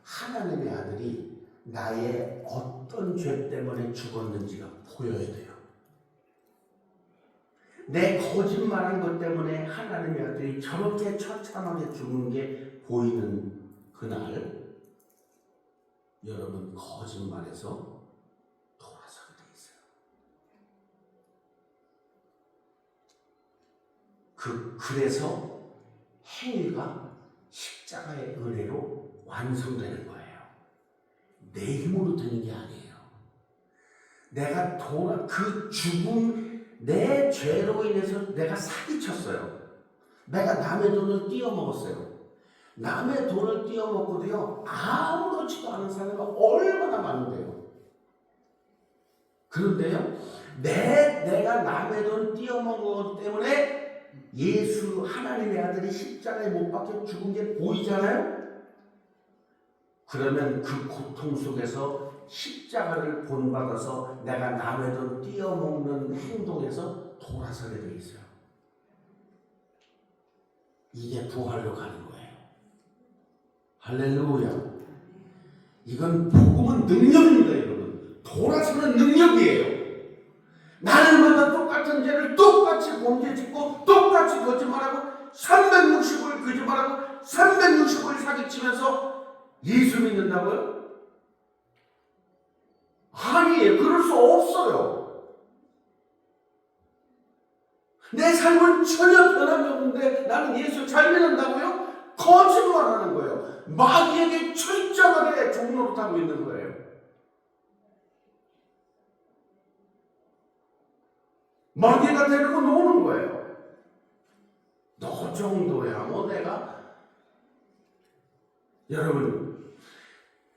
S2: 하나님의 아들이 나의 어떤 죄 때문에 죽었는지가 보여야 돼요. 내 거짓말한 것 때문에 하나님의 아들이 저렇게 처참하게 죽은 게 보이는 그날, 여러분 거짓말에서 돌아서게 돼 있어요. 그래서 행위가 십자가의 은혜로 완성되는 거예요. 내 힘으로 되는 게 아니에요. 내가 그 죽음, 내 죄로 인해서 내가 사기쳤어요. 내가 남의 돈을 띄어먹었어요. 남의 돈을 띄어먹고도요, 아무렇지도 않은 사람이 얼마나 많은데요. 그런데요, 내가 남의 돈 띄어먹은 것 때문에 예수 하나님의 아들이 십자가에 못 박혀 죽은 게 보이잖아요. 그러면 그 고통 속에서 십자가를 본받아서 내가 남의 돈 띄어먹는 행동에서 돌아서게 돼 있어요. 이게 부활로 가는 거예요. 할렐루야. 이건 복음은 능력입니다, 여러분. 돌아서는 능력이에요. 날마다 똑같은 죄를 똑같이 범죄짓고 똑같이 거짓말하고 360을 거짓말하고 360을 사기치면서 예수 믿는다고요? 아니에요. 그럴 수 없어요. 내 삶은 전혀 변함이 없는데 나는 예수 잘 믿는다고요? 거짓말하는 거예요. 마귀에게 철저하게 종노릇하고 있는 거예요. 마귀가 데리고 노는 거예요. 너 정도야 뭐 내가. 여러분,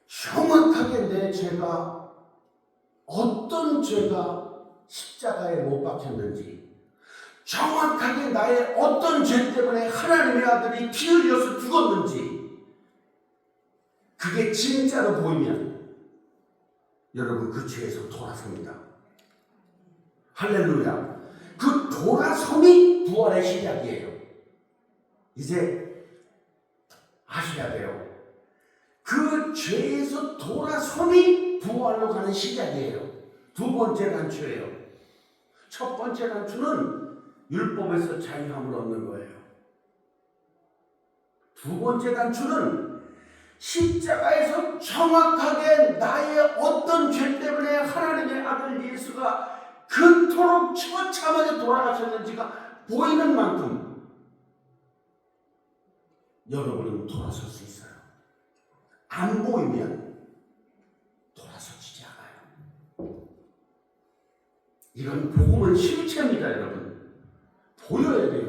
S2: 정확하게 내 죄가, 어떤 죄가 십자가에 못 박혔는지, 정확하게 나의 어떤 죄 때문에 하나님의 아들이 피 흘려서 죽었는지, 그게 진짜로 보이면 여러분 그 죄에서 돌아섭니다. 할렐루야. 그 돌아섬이 부활의 시작이에요. 이제 아셔야 돼요. 그 죄에서 돌아섬이 부활로 가는 시작이에요. 두 번째 단추예요. 첫 번째 단추는 율법에서 자유함을 얻는 거예요. 두 번째 단추는 십자가에서 정확하게 나의 어떤 죄 때문에 하나님의 아들 예수가 그토록 처참하게 돌아가셨는지가 보이는 만큼 여러분은 돌아설 수 있어요. 안 보이면 돌아서지지 않아요. 이건 복음은 실체입니다, 여러분. 보여야 돼요.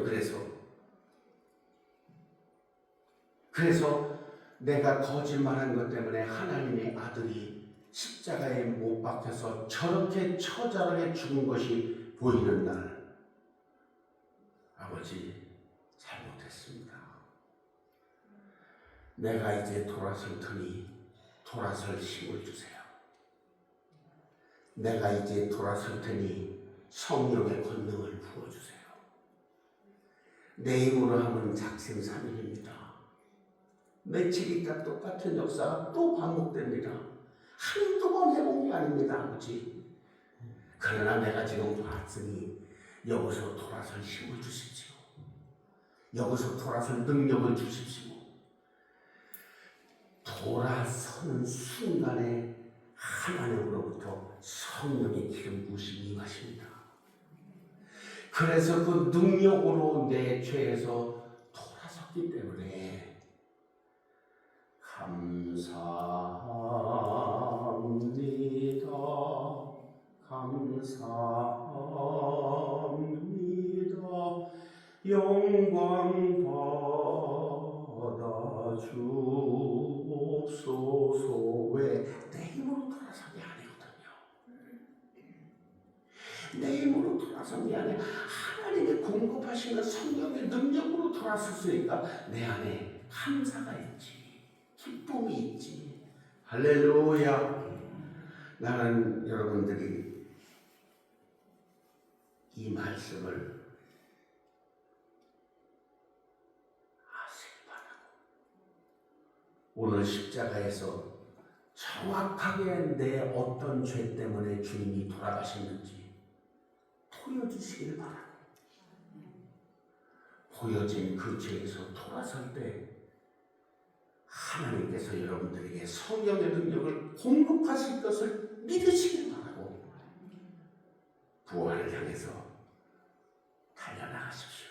S2: 그래서 내가 거짓말한 것 때문에 하나님의 아들이 십자가에 못 박혀서 저렇게 처절하게 죽은 것이 보이는 날, 아버지 잘못했습니다. 내가 이제 돌아설 테니 돌아설 힘을 주세요. 내가 이제 돌아설 테니 성령의 권능을 부어주세요. 내 힘으로 하면 작심삼일입니다. 며칠 있다 똑같은 역사가 또 반복됩니다. 한두 번 해본 게 아닙니다, 아버지. 그러나 내가 지금 봤으니 여기서 돌아설 힘을 주십시오. 여기서 돌아설 능력을 주십시오. 돌아서는 순간에 하나님으로부터 성령의 기름 부으심이 임하십니다. 그래서 그 능력으로 내 죄에서 돌아섰기 때문에 감사합니다. 감사합니다. 영광 받아 주옵소서. 왜? 내 힘으로 돌아선 게 아니거든요. 내 힘으로 돌아선 게 아니라 하나님이 공급하시는 성령의 능력으로 돌아섰으니까 내 안에 감사가 있지, 기쁨이 있지. 할렐루야. 나는 여러분들이 이 말씀을 오늘 십자가에서 정확하게 내 어떤 죄 때문에 주님이 돌아가셨는지 보여주시길 바랍니다. 보여진 그 죄에서 돌아설 때 하나님께서 여러분들에게 성령의 능력을 공급하실 것을 믿으시길 바라고 부활을 향해서 달려나가십시오.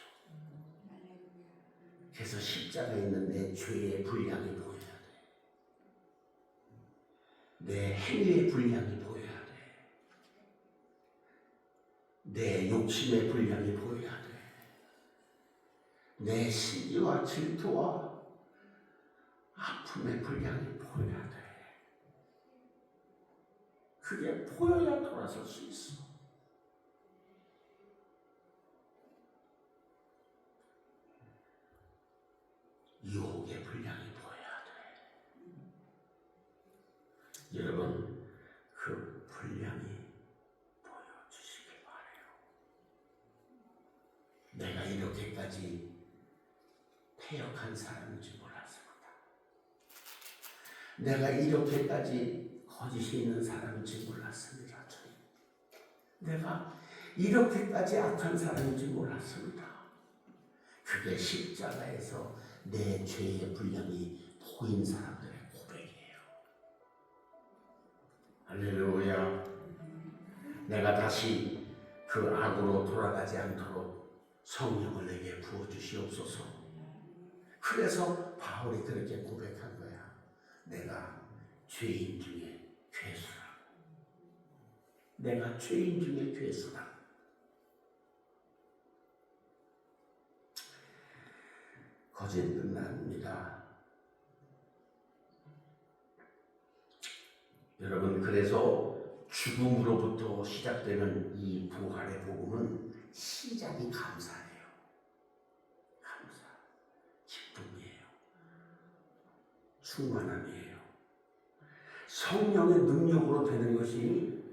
S2: 그래서 십자가에 있는 내 죄의 분량이 보여야 돼. 내 행위의 분량이 보여야 돼. 내 욕심의 분량이 보여야 돼. 내 시기와 질투와 아픔의 분량이 보여야 돼. 그게 보여야 돌아설 수 있어. 유혹의 분량이 보여야 돼. 여러분, 그 분량이 보여주시길 바라요. 내가 이렇게까지 패역한 사람인지 몰랐습니다. 내가 이렇게까지 거짓이 있는 사람인지 몰랐습니다. 내가 이렇게까지 악한 사람인지 몰랐습니다. 그게 십자가에서 내 죄의 분량이 보인 사람들의 고백이에요. 할렐루야. 내가 다시 그 악으로 돌아가지 않도록 성령을 내게 부어주시옵소서. 그래서 바울이 그렇게 고백한 거야. 내가 죄인 중에 괴수라. 내가 죄인 중에 괴수라. 거짓 끝납니다. 여러분, 그래서 죽음으로부터 시작되는 이 부활의 복음은 시작이 감사예요. 감사, 기쁨이에요. 충만함이에요. 성령의 능력으로 되는 것이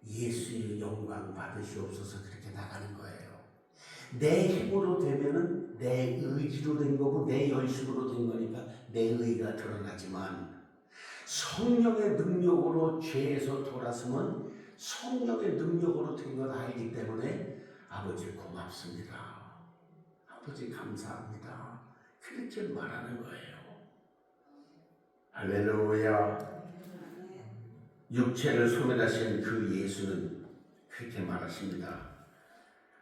S2: 예수의 영광 받으시옵소서. 그렇게 나가는 거예요. 내 힘으로 되면은 내 의지로 된 거고 내 열심으로 된 거니까 내 의가 드러나지만, 성령의 능력으로 죄에서 돌아서면 성령의 능력으로 된 걸 알기 때문에 아버지 고맙습니다. 아버지 감사합니다. 그렇게 말하는 거예요. 할렐루야. 육체를 소멸하신 그 예수는 그렇게 말하십니다.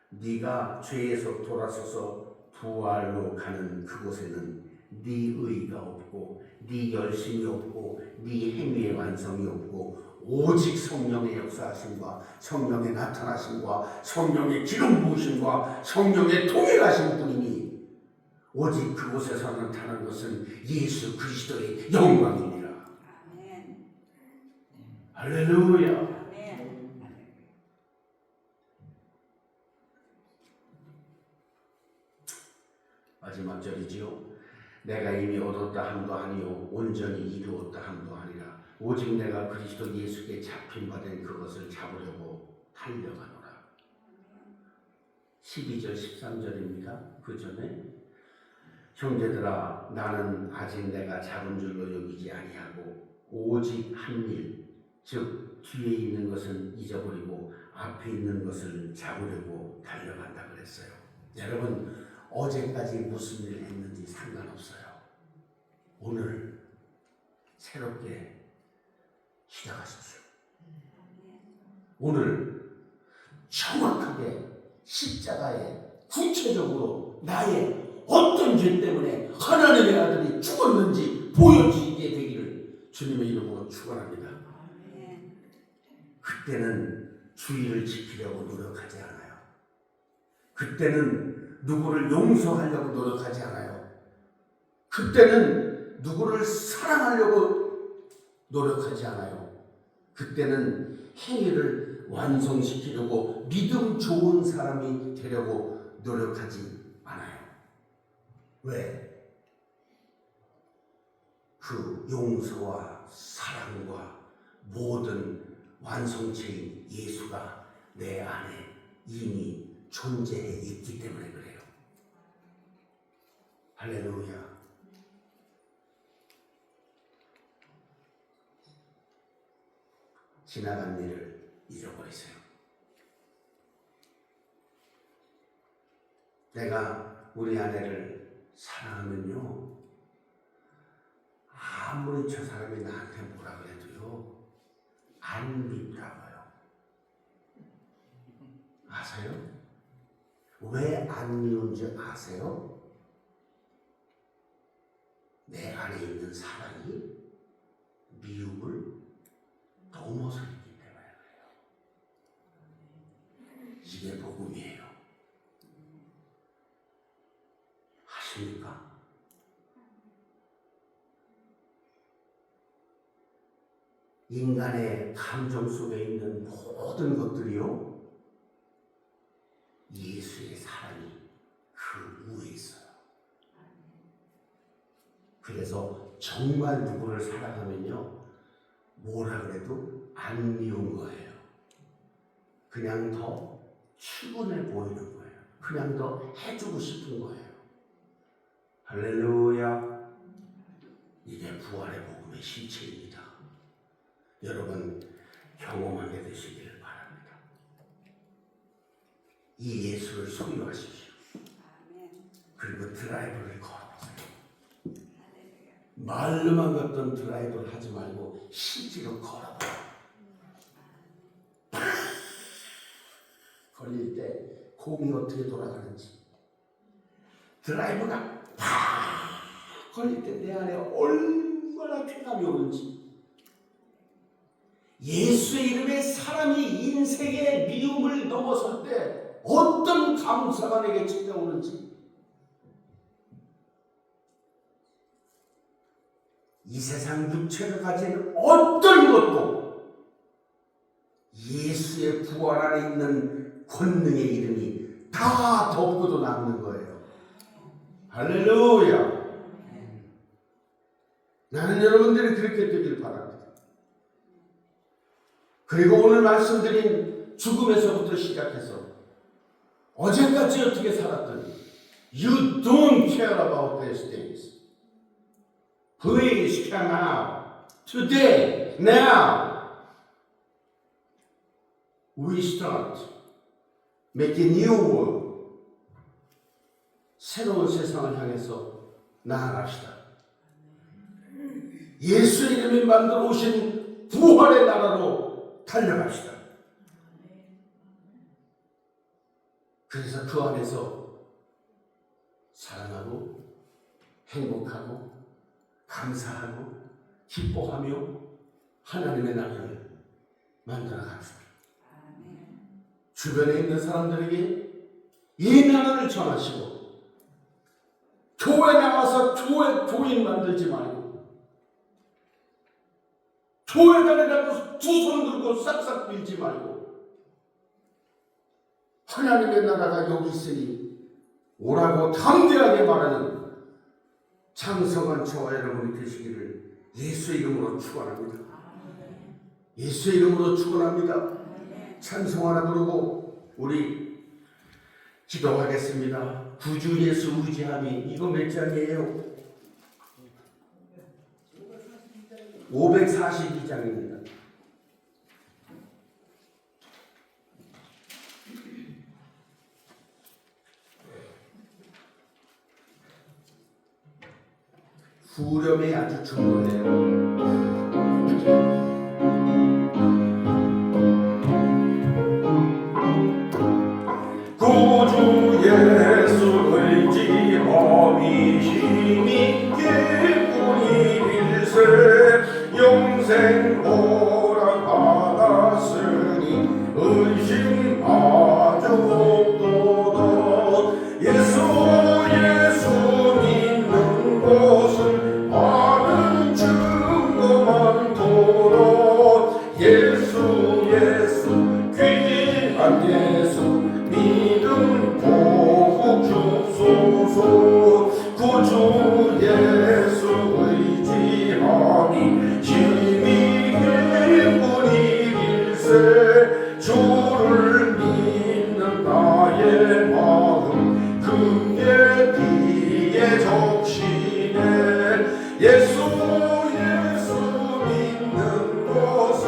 S2: 네가 죄에서 돌아서서 부활로 가는 그곳에는 네 의가 없고 네 열심이 없고 네 행위의 완성이 없고 오직 성령의 역사하심과 성령의 나타나심과 성령의 기름 부으심과 성령의 통일하심 뿐이니 오직 그곳에서 나타난 것은 예수 그리스도의 영광입니다. 아멘. 할렐루야. 마지막 절이지요. 내가 이미 얻었다 함도 아니요 온전히 이루었다 함도 아니라 오직 내가 그리스도 예수께 잡힌 바 된 그것을 잡으려고 달려가노라. 12절 13절입니다. 그 전에 형제들아 나는 아직 내가 잡은 줄로 여기지 아니하고 오직 한 일 즉 뒤에 있는 것은 잊어버리고 앞에 있는 것을 잡으려고 달려간다 그랬어요. 여러분, 어제까지 무슨 일을 했는지 상관없어요. 오늘 새롭게 시작하십시오. 오늘 정확하게 십자가에 구체적으로 나의 어떤 죄 때문에 하나님의 아들이 죽었는지 보여주게 되기를 주님의 이름으로 축원합니다. 그때는 주의를 지키려고 노력하지 않아요. 그때는 누구를 용서하려고 노력하지 않아요. 그때는 누구를 사랑하려고 노력하지 않아요. 그때는 행위를 완성시키려고 믿음 좋은 사람이 되려고 노력하지 않아요. 왜? 그 용서와 사랑과 모든 완성체인 예수가 내 안에 이미 존재해 있기 때문에 그래요. 할렐루야. 지나간 일을 잊어버리세요. 내가 우리 아내를 사랑하면요, 아무리 저 사람이 나한테 뭐라 그래도요 안 밉다고요. 아세요? 왜 안 미운지 아세요? 내 안에 있는 사랑이 미움을 넘어서 있기 때문에 그래요. 이게 복음이에요. 아십니까? 인간의 감정 속에 있는 모든 것들이요, 예수의 사랑이 그 위에 있어요. 그래서 정말 누구를 사랑하면요, 뭐라 그래도 안 미운 거예요. 그냥 더 충분해 보이는 거예요. 그냥 더 해주고 싶은 거예요. 할렐루야. 이게 부활의 복음의 실체입니다. 여러분, 경험하게 되시기를 바랍니다. 이 예수를 소유하십시오. 그리고 드라이브를 걸어보세요. 말로만 걷던 드라이브를 하지 말고 실제로 걸어봐요. 걸릴 때 공이 어떻게 돌아가는지, 드라이브가 팍 걸릴 때 내 안에 얼마나 쾌감이 오는지, 예수의 이름에 사람이 인생의 미움을 넘어설 때 어떤 감사가 내게 찾아오는지, 이 세상 육체가 가진 어떤 것도 예수의 부활 안에 있는 권능의 이름이 다 덮고도 남는 거예요. 할렐루야. 나는 여러분들이 그렇게 되길 바랍니다. 그리고 오늘 말씀드린 죽음에서부터 시작해서 어제까지 어떻게 살았더니 You don't care about these things. Please come out. Today, now. We start. Make a new world. 새로운 세상을 향해서 나아갑시다. 예수 이름이 만들어 오신 부활의 나라로 달려갑시다. 그래서 그 안에서 사랑하고 행복하고 감사하고 기뻐하며 하나님의 나라를 만들어 갑시다. 주변에 있는 사람들에게 이 나라를 전하시고, 교회 나와서 교인 만들지 말고, 교회 다니라고 두 손 들고 싹싹 빌지 말고, 하나님의 나라가 여기 있으니 오라고 담대하게 말하는 장성한 저와 여러분이 되시기를 예수의 이름으로 축원합니다. 예수의 이름으로 축원합니다. 찬송 하나 부르고 우리 기도하겠습니다. 구주 예수 의지함이, 이거 몇 장이에요? 542장입니다. 후렴이 아주 중요해요.
S1: 구주 예수 의지함이 힘이 기쁨이일세 영생 허락받았으니 의심하지 없도다. 예수 믿는 것은 많은 증거 많도다. 예수 귀한 예수 믿음 보복 주소서. 구주 예수 의지함이 힘이 기쁨이일세 주를 믿는 나의 마음 금계 비에 적시네. 예수 믿는 것은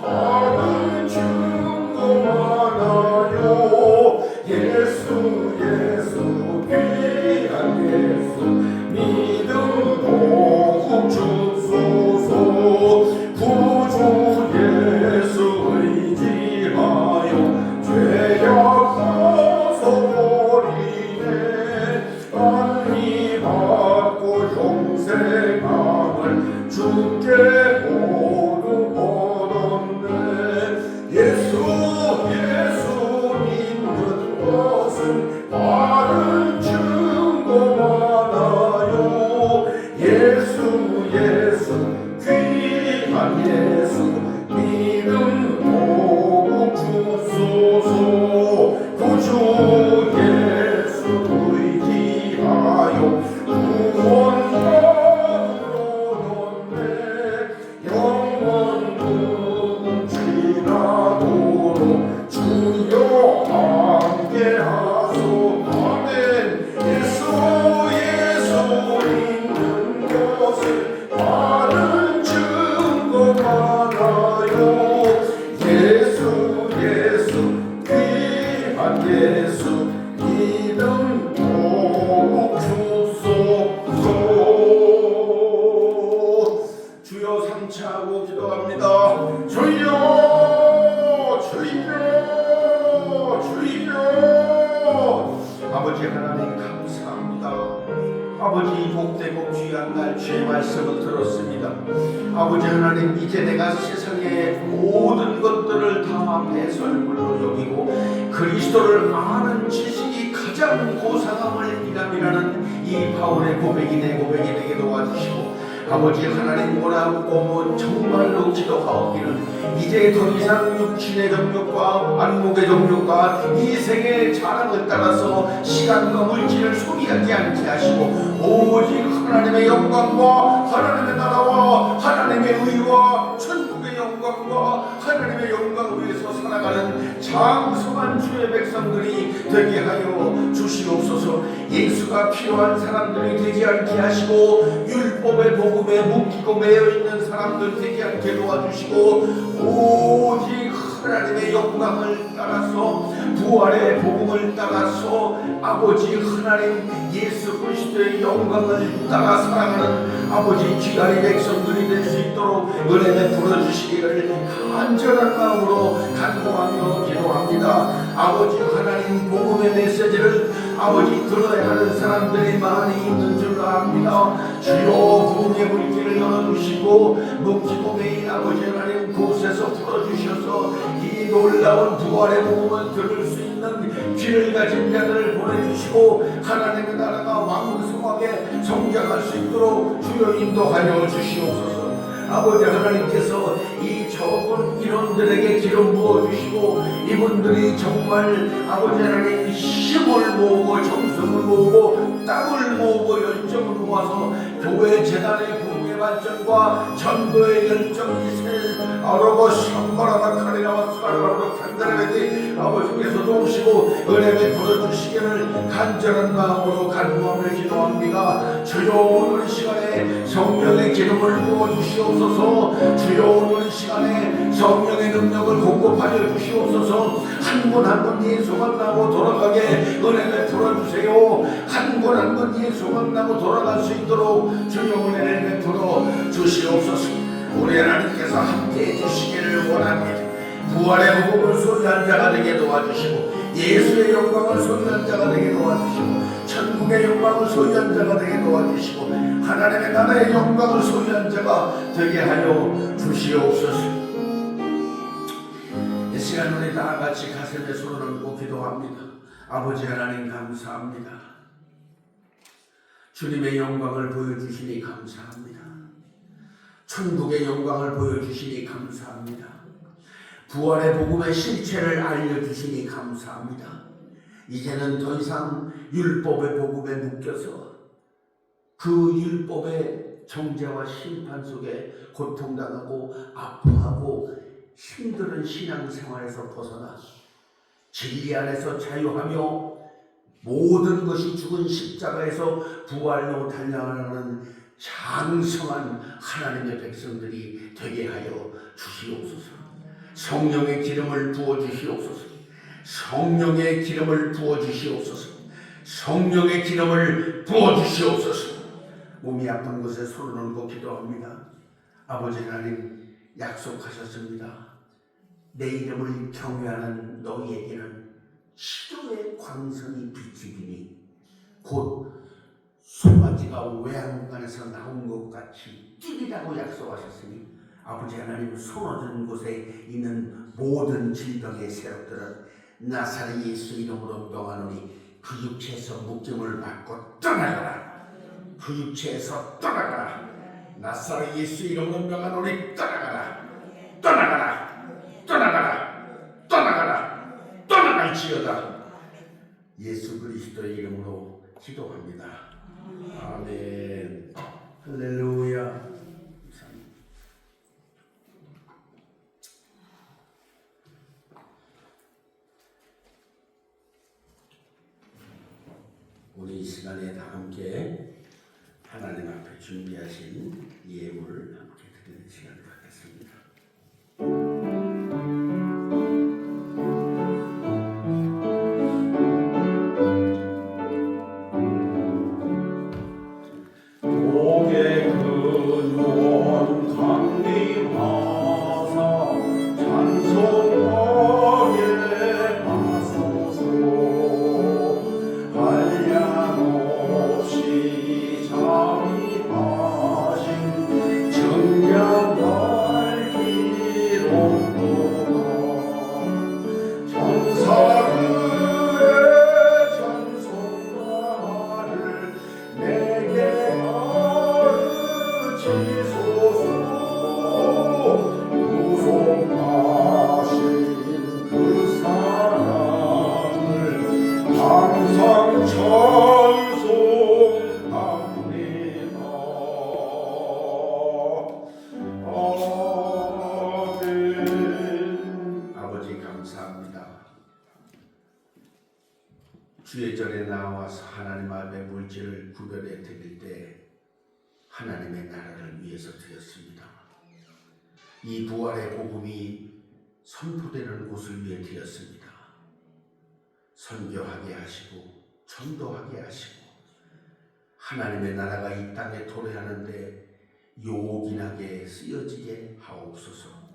S1: 많은 증거 많아요. 예수 귀한 예수 믿음 보급 주소서. 구주 예수 의지하여 죄악하서 버리네. 안리 받고 영생함을 주께 모두 얻었네. 예수 믿는 것은 많은 증거 많아요. 예수 귀한 예수 믿음 보급 주소서. 구주 예수 의지하여 구원받으려는데 영원 누군지라도록 주여 함께하소. 아멘. 예수 믿는 것은 많은 증거 많아요. 예수 귀한 예수 믿음 보급 주소서. 주여 삼차하고 기도합니다. 주여 아버지 하나님 감사합니다. 아버지 복되고 귀한 날 주의 말씀을 들었습니다. 아버지 하나님 이제 내가 세상의 모든 것들을 다 배설물로 여기고 그리스도를 아는 지식이 가장 고상함을 이람이라는 이 바울의 고백이 내 고백이 되게 도와주시고 아버지 하나님 원하고 정말로 기도하옵기를 이제 더 이상 육신의 정욕과 안목의 정욕과 이 생의 자랑을 따라서 시간과 물질을 소비하지 않게 하시고 오직 하나님의 영광과 하나님의 나라와 하나님의 의와 천국의 영광과 하나님의 영광을 위해서 살아가는 장성한 주의 백성들이 되게 하여 주시옵소서. 예수가 필요한 사람들이 되지 않게 하시고 율법의 복음에 묶이고 매여 있는 사람들 되지 않게 도와주시고 오직 하나님의 영광을 따라서 부활의 복음을 따라서 아버지 하나님 예수 그리스도의 영광을 따라 살아가는 아버지 귀한 백성들이 될 수 있도록 은혜 베풀어 주시기를 간절한 마음으로 간구하며 기도합니다. 아버지 하나님 복음의 메시지를 아버지 들어야 하는 사람들이 많이 있는 줄 압니다. 주여 부흥의 물길을 열어주시고 묵지고 매인 아버지 하나님 곳에서 풀어주셔서 이 놀라운 부활의 복음을 들을 수 있는 귀를 가진 자들을 보내주시고 하나님의 나라가 왕성하게 성장할 수 있도록 주여 인도하여 주시옵소서. 아버지 하나님께서 이 적은 인원들에게 기름 부어주시고 이분들이 정말 아버지 하나님 힘을 모으고 정성을 모으고 땀을 모으고 열정을 모아서 교회 재단의 부흥의 발전과 전도의 열정이 새 아로고 샴바라다 카리나와 스바라로 간다라베디 아버지께서 도우시고 은혜 베풀어 주시기를 간절한 마음으로 간구하며 기도합니다. 주여 오늘 시간에 성령의 기름을 부어 주시옵소서. 주여 오늘 시간에 성령의 능력을 공급하여 주시옵소서. 한 분 한 분 예수 만나고 돌아가게 은혜 베풀어 주세요. 한 분 한 분 예수 만나고 돌아갈 수 있도록 주여 은혜를 베풀어 주시옵소서. 우리 하나님께서 함께해 주시기를 원합니다. 부활의 복음을 소유한 자가 되게 도와주시고 예수의 영광을 소유한 자가 되게 도와주시고 천국의 영광을 소유한 자가 되게 도와주시고 하나님의 나라의 영광을 소유한 자가 되게 하여 주시옵소서. 이 시간 우리 다 같이 가슴에 손을 얹고 기도합니다. 아버지 하나님 감사합니다. 주님의 영광을 보여주시니 감사합니다. 천국의 영광을 보여주시니 감사합니다. 부활의 복음의 실체를 알려주시니 감사합니다. 이제는 더 이상 율법의 복음에 묶여서 그 율법의 정죄와 심판 속에 고통당하고 아파하고 힘든 신앙생활에서 벗어나 진리 안에서 자유하며 모든 것이 죽은 십자가에서 부활로 달려가는 장성한 하나님의 백성들이 되게 하여 주시옵소서. 성령의 기름을 부어주시옵소서. 성령의 기름을 부어주시옵소서. 성령의 기름을 부어주시옵소서. 몸이 아픈 곳에 손을 얹고 기도합니다. 아버지 하나님 약속하셨습니다. 내 이름을 경외하는 너희에게는 시도의 광선이 비치리니 곧 송아지가 외양간에서 나온 것 같이 뛰리라고 약속하셨으니 아버지 하나님 손 얻은 곳에 있는 모든 질병의 세력들은 나사렛 예수 이름으로 명하노니 그 육체에서 묶임을 받고 떠나가라. 그 육체에서 떠나가라. 나사렛 예수 이름으로 명하노니 떠나가라. 떠나가라. 떠나가라. 떠나가라. 떠나갈지어다. 예수 그리스도의 이름으로 기도합니다. 아멘. 할렐루야. 우리 이 시간에 다 함께 하나님 앞에 준비하신 예물을 함께 드리는 시간을 갖겠습니다.
S3: 목에 근원 강림하사 찬송하게 하소서. 한량없이 자비하신 정량 밝기 높도다. 천사들의 찬송가를 내게 가르치소서. 구속하신 그 사랑을 항상 찬송합니다. 아멘.
S1: 아버지 감사합니다. 주의 전에 나와서 하나님 앞에 물질을 구별해 드릴 때 하나님의 나라를 위해서 드렸습니다. 이 부활의 복음이 선포되는 곳을 위해 드렸습니다. 선교하게 하시고 전도하게 하시고 하나님의 나라가 이 땅에 도래하는데 요긴하게 쓰여지게 하옵소서.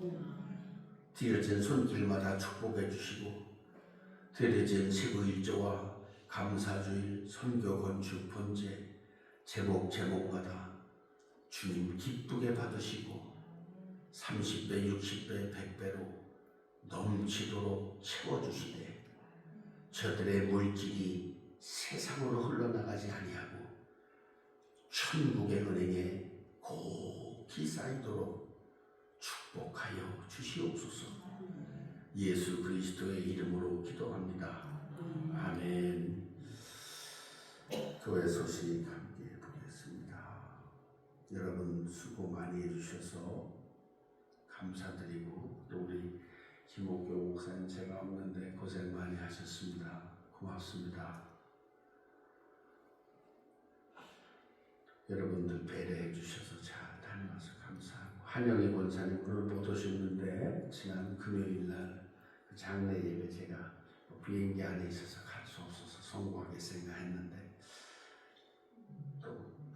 S1: 드려진 손길마다 축복해 주시고 드려진 세부일조와 감사주일, 선교 건축 번제 제목마다 주님 기쁘게 받으시고 30배, 60배, 100배로 넘치도록 채워주시되 저들의 물질이 세상으로 흘러나가지 아니하고 천국의 은행에 고기 쌓이도록 축복하여 주시옵소서. 예수 그리스도의 이름으로 기도합니다. 아멘. 교회 소식 함께 보겠습니다. 여러분 수고 많이 해주셔서 감사드리고 또 우리 김옥교 목사님 제가 없는데 고생 많이 하셨습니다. 고맙습니다. 여러분들 배려해 주셔서 잘 다녀와서 감사하고 한영희 권사님 오늘 못 오셨는데 지난 금요일 날 그 장례 예배 제가 비행기 안에 있어서 갈 수 없어서
S2: 성공하겠습니다 했는데 또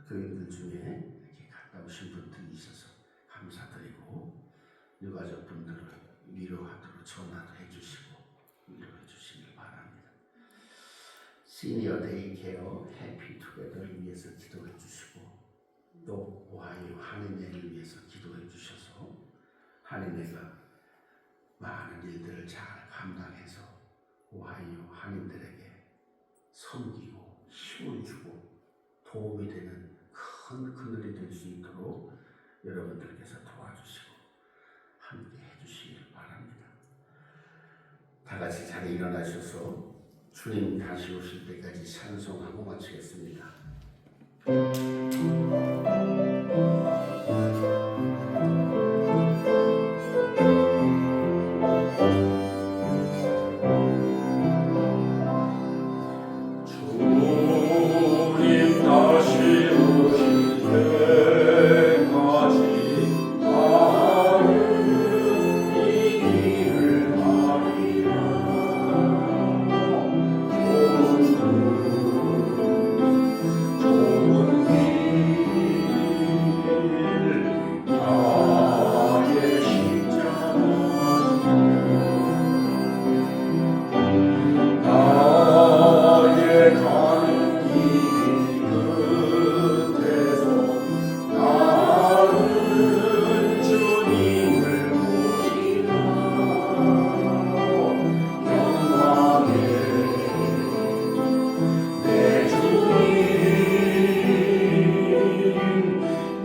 S2: 교인들 중에 이렇게 갔다 오신 분들이 있어서 감사드리고 유가족 분들을 위로하도록 전화도 해주시고 위로해 주시길 바랍니다. 시니어 데이케어 해피 투게더를 위해서 기도해 주시고 또 오하이오 한인회를 위해서 기도해 주셔서 한인회가 많은 일들을 잘 감당해서 오하이오 한인들에게 섬기고 힘을 주고 도움이 되는 큰 그늘이 될 수 있도록 여러분들께서 도와주시고 함께 해주시길 바랍니다. 다 같이 자리에 일어나셔서 주님 다시 오실 때까지 찬송하고 마치겠습니다.
S3: 주님 다시 오실 때까지 나는 이 길을 가리라. 좋은 길 나의 십자가 나의 가는 길 끝에서 나는 주님을 보리라. 영광의 내 주님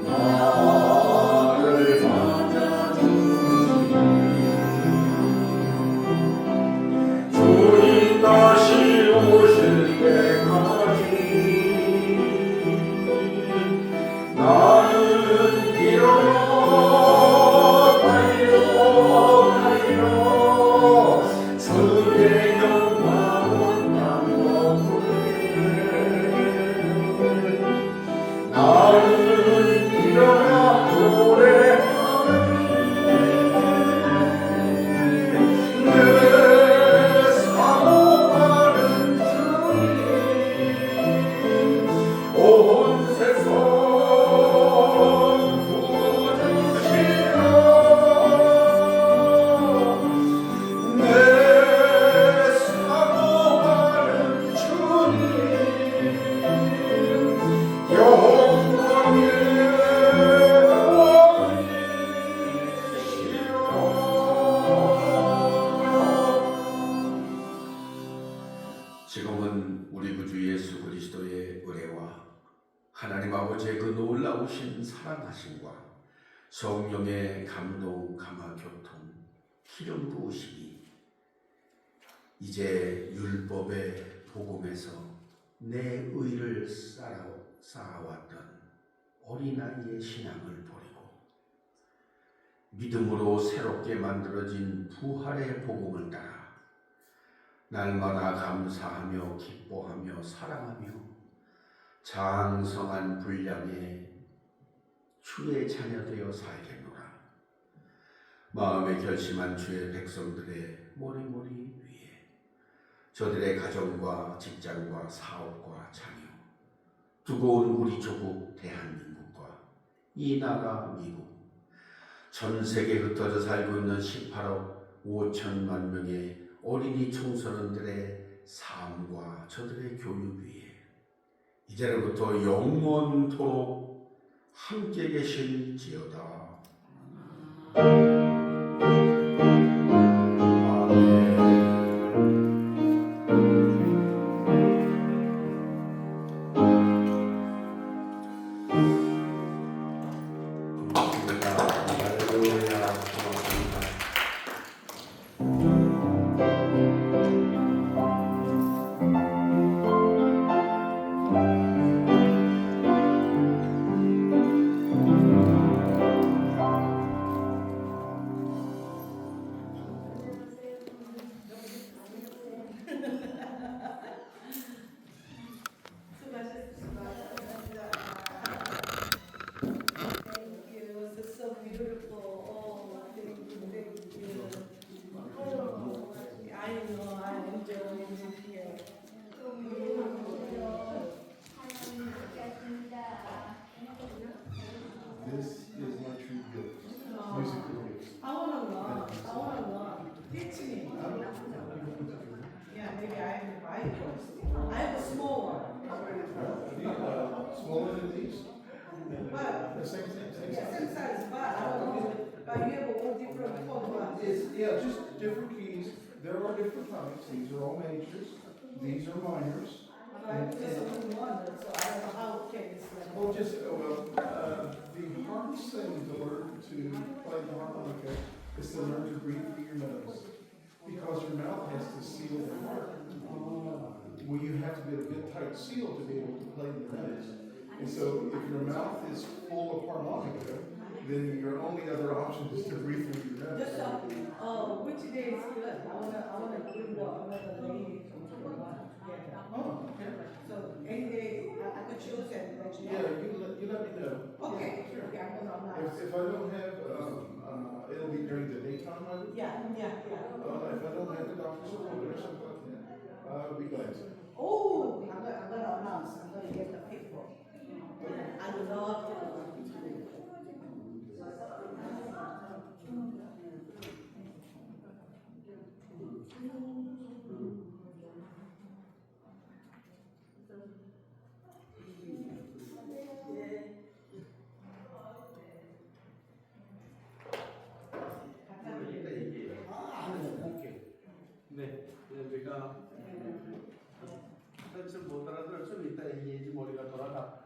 S3: 나를 맞아주시니 주님 다시 오실 때까지 나는 일어나 달려 주의 영광은 땅 덮으네. 나는 일어나 노래하네. 내 사모하는 주님 온 세상 구주시라. 내 사모하는 주님 영광의 왕이시여.
S2: 지금은 우리 구주 예수 그리스도의 은혜와 하나님 아버지의 그 놀라우신 사랑하심과 성령의 감동, 감화, 교통, 기름 부으심이 이제 율법의 복음에서 내 의를 쌓아왔던 어린아이의 신앙을 버리고 믿음으로 새롭게 만들어진 부활의 복음을 따라 날마다 감사하며 기뻐하며 사랑하며 장성한 분량의 주의 자녀 되어 살겠노라. 마음에 결심한 주의 백성들의 모리모리 위에 저들의 가정과 직장과 사업과 자녀, 두고온 우리 조국 대한민국과 이 나라 미국, 전 세계에 흩어져 살고 있는 18억 5천만 명의 어린이 청소년들의 삶과 저들의 교육 위에 이제로부터 영원토록 함께 계실지어다.
S3: The same thing, same
S4: Yeah,
S3: size.
S4: same size, but I don't know, but you have all different formats.
S3: It's, yeah, just different keys. There are different types. These are all majors. These are minors.
S4: So I just only wonder, so I don't know how can this like.
S3: Oh, just, the hardest thing to learn to play the harmonica is to learn to breathe through your nose. Because your mouth has to seal the heart. Well, you have to get a good tight seal to be able to play the nose. And so if your mouth is full of harmonica, then your only other option is to breathe through your
S4: Just,
S3: nose.
S4: which day is good? I wanna bring another lady from the one together.
S3: Oh, okay.
S4: So any day, I could choose and let you know.
S3: Yeah, you let me know.
S4: Okay,
S3: Sure.
S4: yeah, I'm gonna,
S3: If I don't have, it'll be during the daytime, I would.
S4: yeah.
S3: If I don't have the doctor's appointment or something like that, I'll be glad to.
S4: Oh, I'm gonna announce, I'm gonna get the people. I love to.
S2: 이따 얘기해요. 오케이. 네, 제가 사실 못 알아들어 좀 이따 얘기해야지 머리가 돌아가.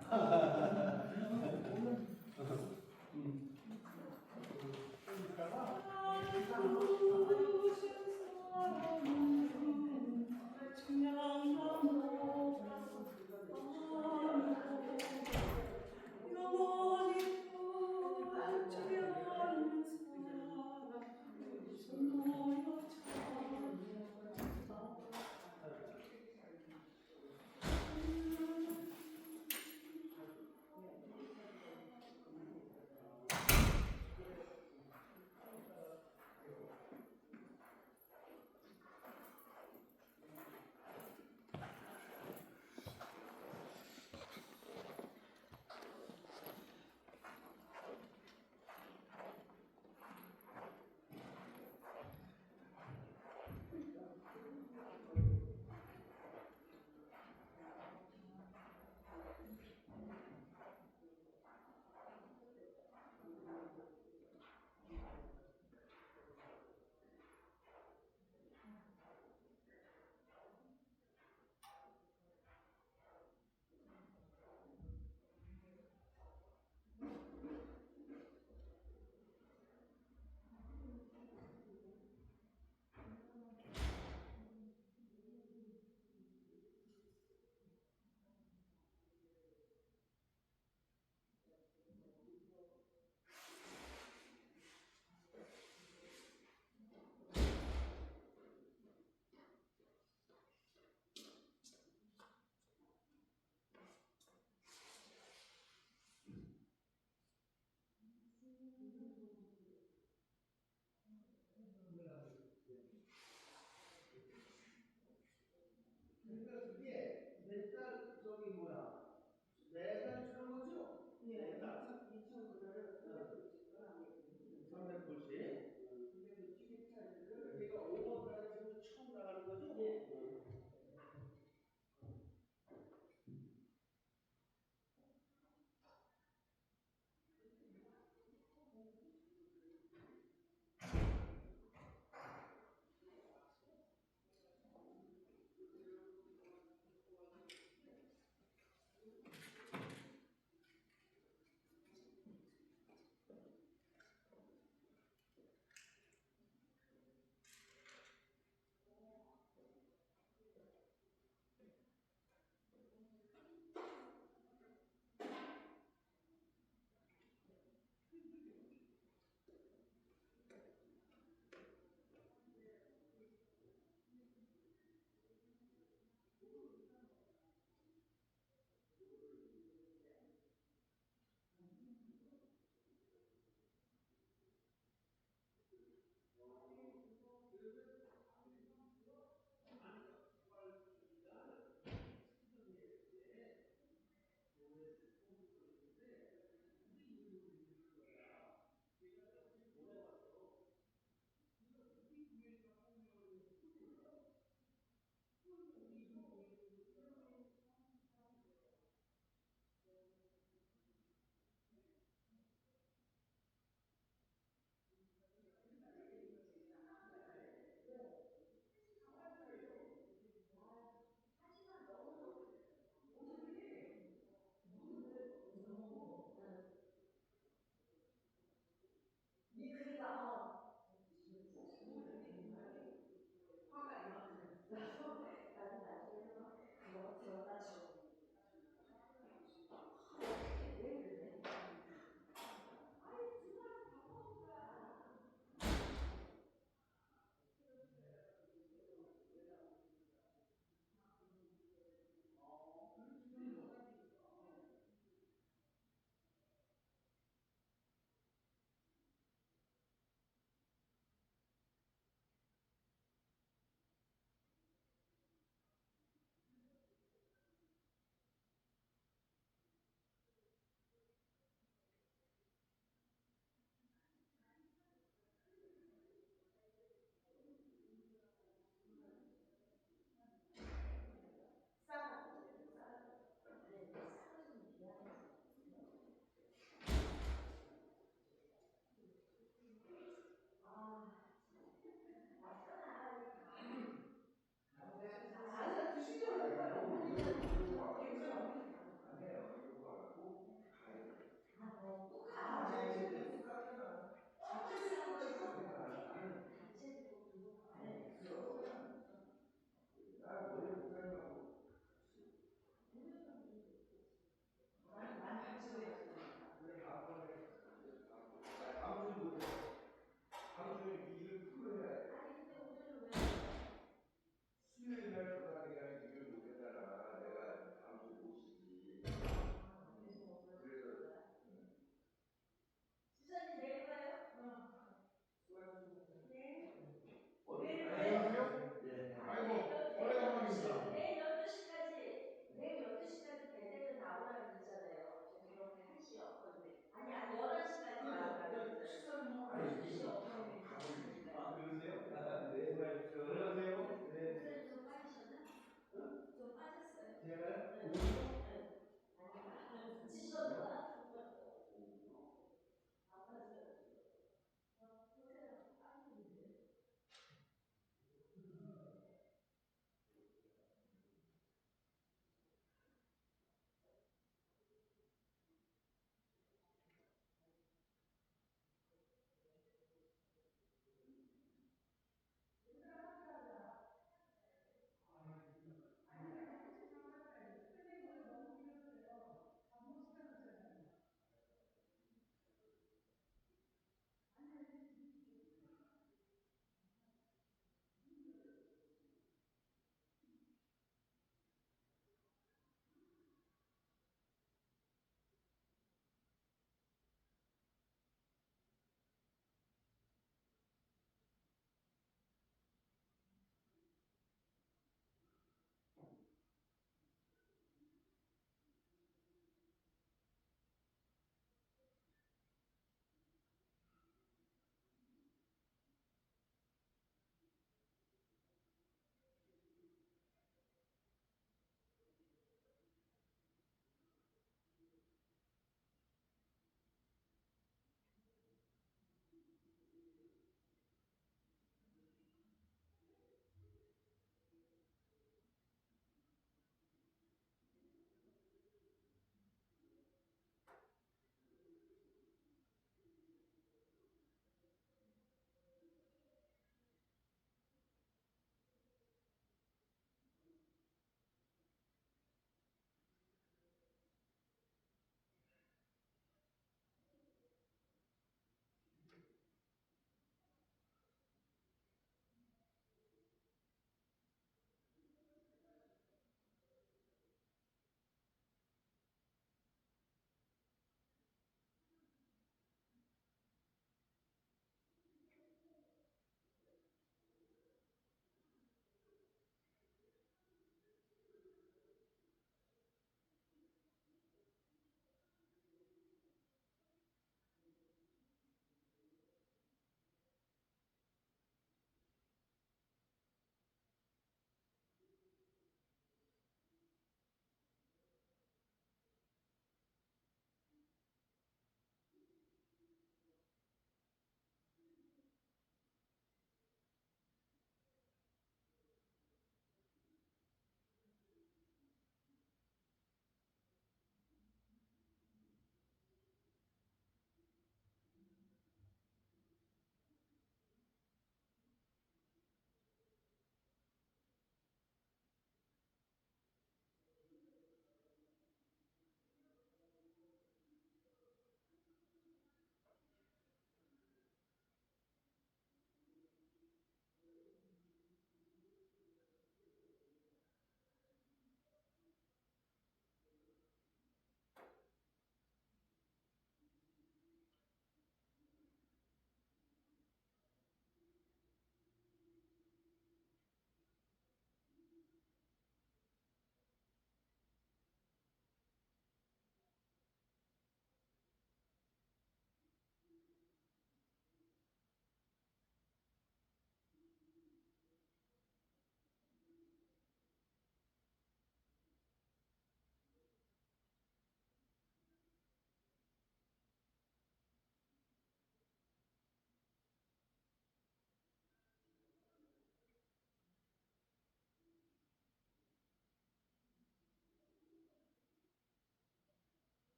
S1: 제가